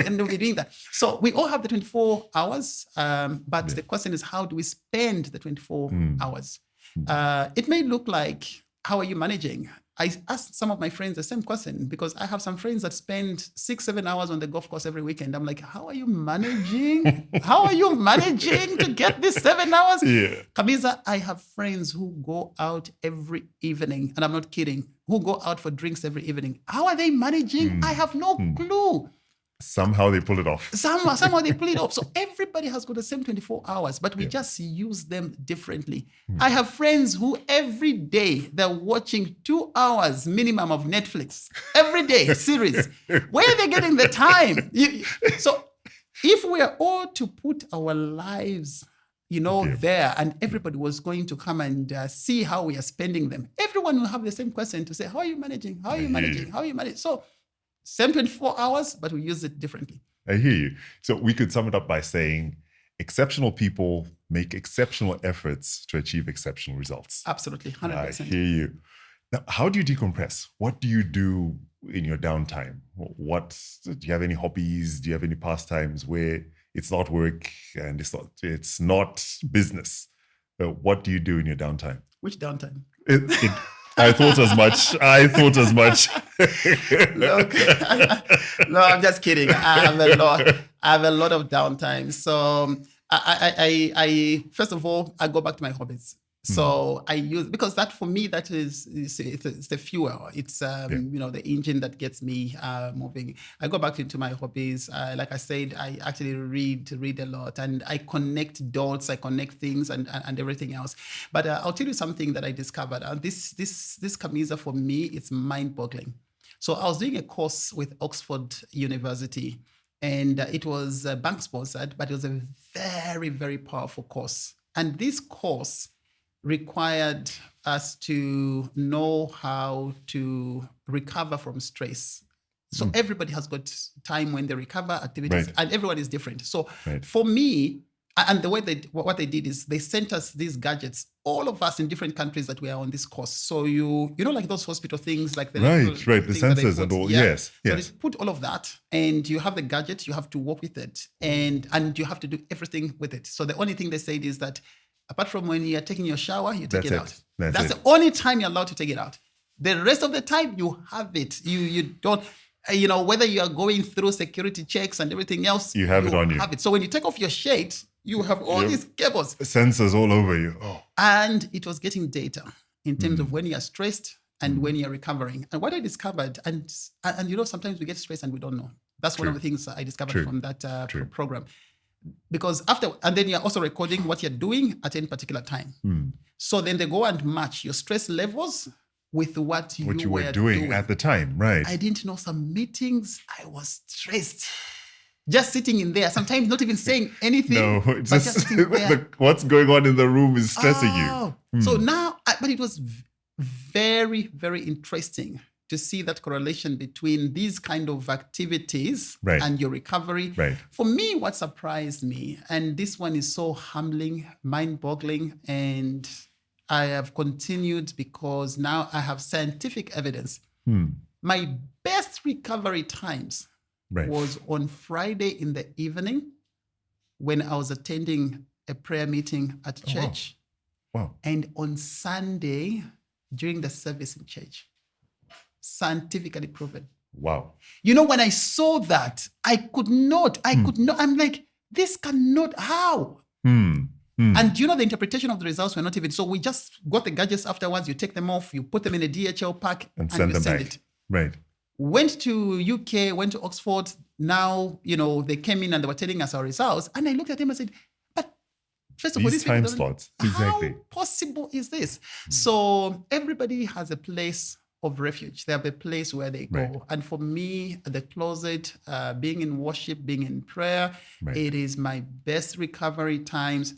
S2: and we're doing that. So we all have the 24 hours. But the question is, how do we spend the 24 hours? It may look like, how are you managing? I asked some of my friends the same question, because I have some friends that spend 6-7 hours on the golf course every weekend. I'm like, how are you managing? How are you managing to get these 7 hours?
S3: Yeah.
S2: Kamiza, I have friends who go out every evening, and I'm not kidding, who go out for drinks every evening. How are they managing? I have no clue.
S3: Somehow they pull it off.
S2: Somehow they pull it off. So everybody has got the same 24 hours, but we just use them differently. I have friends who every day they're watching 2 hours minimum of Netflix. Every day, series. Where are they getting the time? So if we are all to put our lives, there, and everybody was going to come and see how we are spending them, everyone will have the same question to say, how are you managing? How are you managing? How are you managing? So same 24 hours, but we use it differently.
S3: I hear you. So we could sum it up by saying exceptional people make exceptional efforts to achieve exceptional results.
S2: Absolutely, 100%.
S3: I hear you. Now, how do you decompress? What do you do in your downtime? Do you have any hobbies? Do you have any pastimes where it's not work and it's not business? What do you do in your downtime?
S2: Which downtime?
S3: I thought as much.
S2: Look, no, I'm just kidding. I have a lot of downtime. So I first of all, I go back to my hobbies. So I use, because that for me, that is it's the fuel. It's the engine that gets me moving. I go back into my hobbies. Like I said, I actually read a lot, and I connect dots, I connect things, and everything else. But I'll tell you something that I discovered. This Kamiza, for me, it's mind-boggling. So I was doing a course with Oxford University, and it was bank sponsored, but it was a very, very powerful course. And this course required us to know how to recover from stress. So everybody has got time when they recover activities, and everyone is different. So for me, and the way what they did is they sent us these gadgets, all of us in different countries that were on this course. So you know, like those hospital things, like the
S3: the sensors and all. Yes.
S2: So they put all of that, and you have the gadget, you have to work with it, and you have to do everything with it. So the only thing they said is that, apart from when you're taking your shower, you take it out. That's the only time you're allowed to take it out. The rest of the time, you have it. You don't, whether you are going through security checks and everything else,
S3: you have it on you.
S2: So when you take off your shirt, you have all these cables.
S3: Sensors all over you. Oh.
S2: And it was getting data in terms of when you're stressed and when you're recovering. And what I discovered, and sometimes we get stressed and we don't know. That's one of the things I discovered from that program. Because and then you're also recording what you're doing at any particular time. So then they go and match your stress levels with what you were doing
S3: at the time, right?
S2: I didn't know some meetings, I was stressed. Just sitting in there, sometimes not even saying anything.
S3: No, just what's going on in the room is stressing you.
S2: So now, but it was very, very interesting to see that correlation between these kind of activities and your recovery. Right. For me, what surprised me, and this one is so humbling, mind-boggling, and I have continued because now I have scientific evidence. My best recovery times was on Friday in the evening when I was attending a prayer meeting at church.
S3: Wow.
S2: And on Sunday during the service in church. Scientifically proven.
S3: Wow.
S2: When I saw that, I could not, I'm like, this cannot, how? And the interpretation of the results were not even, so we just got the gadgets afterwards, you take them off, you put them in a DHL pack and
S3: send them back.
S2: It.
S3: Right.
S2: Went to UK, went to Oxford. Now, they came in and they were telling us our results. And I looked at them and said, but first of all,
S3: these time slots, exactly.
S2: How possible is this? So everybody has a place of refuge. They have a place where they go.
S3: Right.
S2: And for me, the closet, being in worship, being in prayer, it is my best recovery times.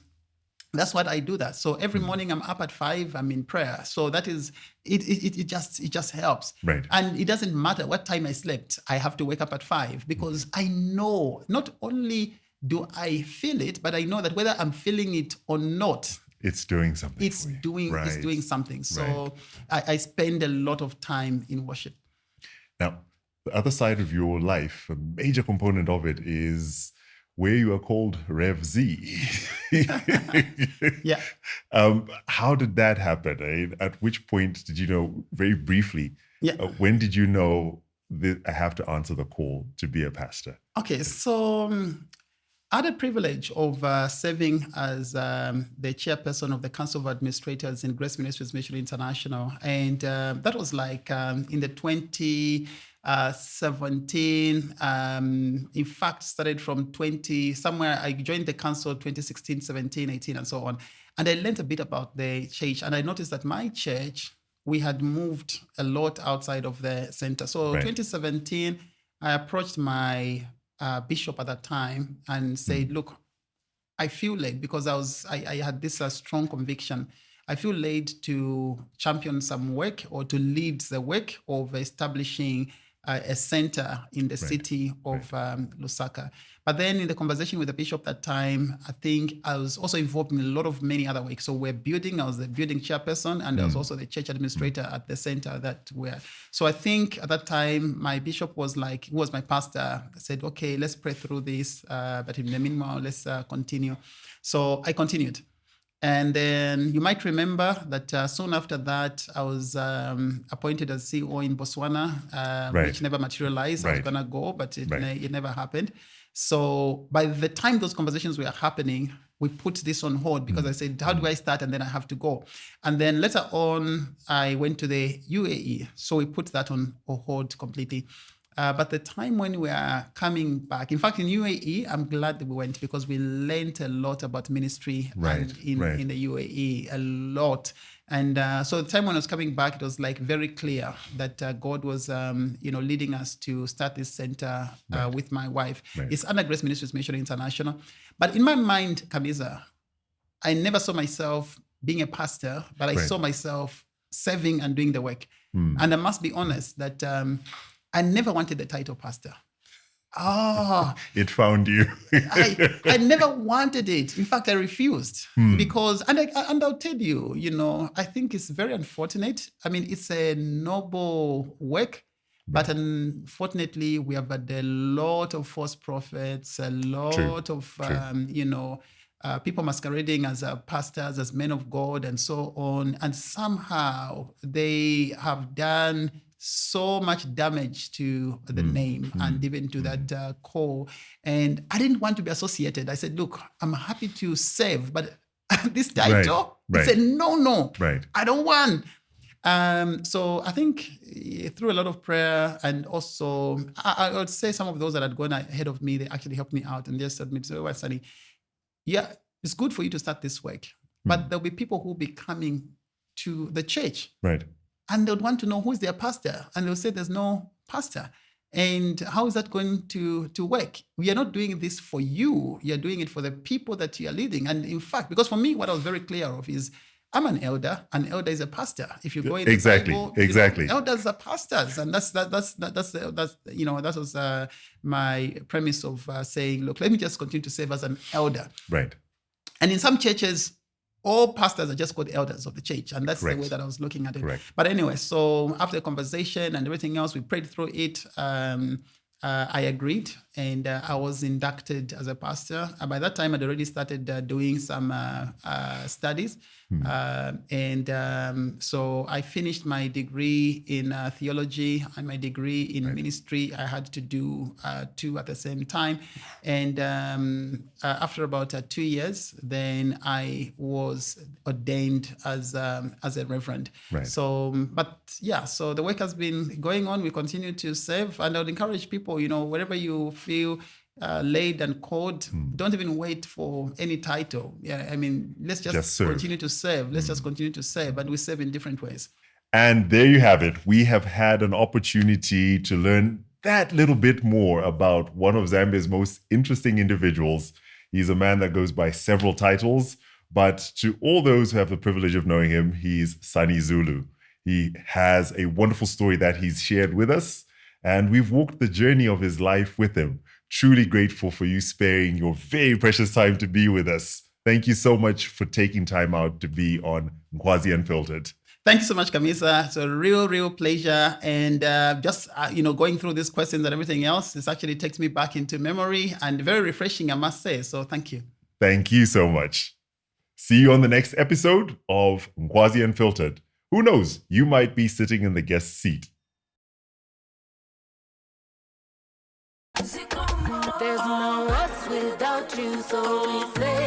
S2: That's what I do. That so every morning I'm up at 5. I'm in prayer. So that is it. It just helps.
S3: Right.
S2: And it doesn't matter what time I slept. I have to wake up at 5 because I know not only do I feel it, but I know that whether I'm feeling it or not,
S3: it's doing something.
S2: it's doing something. So I spend a lot of time in worship.
S3: Now, the other side of your life, a major component of it is where you are called Rev Z.
S2: Yeah.
S3: How did that happen? At which point did you know, very briefly,
S2: Yeah.
S3: When did you know that I have to answer the call to be a pastor?
S2: Okay, so I had the privilege of serving as the chairperson of the Council of Administrators in Grace Ministries Mission International. And that was like in the 2017. In fact, started from 20, somewhere I joined the council 2016, 17, 18, and so on. And I learned a bit about the church. And I noticed that my church, we had moved a lot outside of the center. So 2017, I approached my bishop at that time and said, look, I feel led because I had this strong conviction. I feel led to champion some work or to lead the work of establishing a center in the city of Lusaka. But then in the conversation with the bishop that time, I think I was also involved in a lot of many other work. So I was the building chairperson and I was also the church administrator at the center that we're. So I think at that time, my bishop was like, he was my pastor. I said, okay, let's pray through this. But in the meanwhile, let's continue. So I continued. And then you might remember that soon after that, I was appointed as CEO in Botswana, which never materialized. I was going to go, but it never happened. So by the time those conversations were happening, we put this on hold because I said, how do I start? And then I have to go. And then later on, I went to the UAE. So we put that on hold completely. But the time when we are coming back, in fact, in UAE, I'm glad that we went because we learned a lot about ministry in the UAE, a lot. And so the time when I was coming back, it was like very clear that God was, leading us to start this center with my wife. It's under Grace Ministries Mission International. But in my mind, Kamiza, I never saw myself being a pastor, but I saw myself serving and doing the work. And I must be honest that I never wanted the title pastor.
S3: It found you.
S2: I never wanted it. In fact, I refused because, and I'll tell you, I think it's very unfortunate. I mean, it's a noble work, but unfortunately, we have had a lot of false prophets, a lot of, people masquerading as pastors, as men of God, and so on. And somehow they have done so much damage to the name and even to that call. And I didn't want to be associated. I said, look, I'm happy to serve, but this title, it's a no. I don't want. So I think through a lot of prayer and also, I would say some of those that had gone ahead of me, they actually helped me out and just said to me, well, Sonny, yeah, it's good for you to start this work, but there'll be people who will be coming to the church. And they would want to know who's their pastor. And they'll say there's no pastor. And how is that going to work? We are not doing this for you. You're doing it for the people that you are leading. And in fact, because for me, what I was very clear of is I'm an elder. An elder is a pastor. If you go in the Bible, elders are pastors. And that was my premise of saying, look, let me just continue to serve as an elder. And in some churches, all pastors are just called elders of the church. And that's the way that I was looking at it. But anyway, so after the conversation and everything else, we prayed through it. I agreed and I was inducted as a pastor. By that time, I'd already started doing some studies. So I finished my degree in theology and my degree in ministry. I had to do two at the same time. And after about 2 years, then I was ordained as a reverend. So the work has been going on. We continue to serve. And I would encourage people, wherever you feel laid and called, don't even wait for any title. Let's just continue to serve. Let's just continue to serve, and we serve in different ways.
S3: And there you have it. We have had an opportunity to learn that little bit more about one of Zambia's most interesting individuals. He's a man that goes by several titles. But to all those who have the privilege of knowing him, he's Sonny Zulu. He has a wonderful story that he's shared with us, and we've walked the journey of his life with him. Truly grateful for you sparing your very precious time to be with us. Thank you so much for taking time out to be on Nkwazi Unfiltered.
S2: Thank you so much, Kamiza. It's a real pleasure. And just, going through these questions and everything else, this actually takes me back into memory and very refreshing, I must say. So thank you.
S3: Thank you so much. See you on the next episode of Nkwazi Unfiltered. Who knows? You might be sitting in the guest seat.
S1: There's no us without you, so we say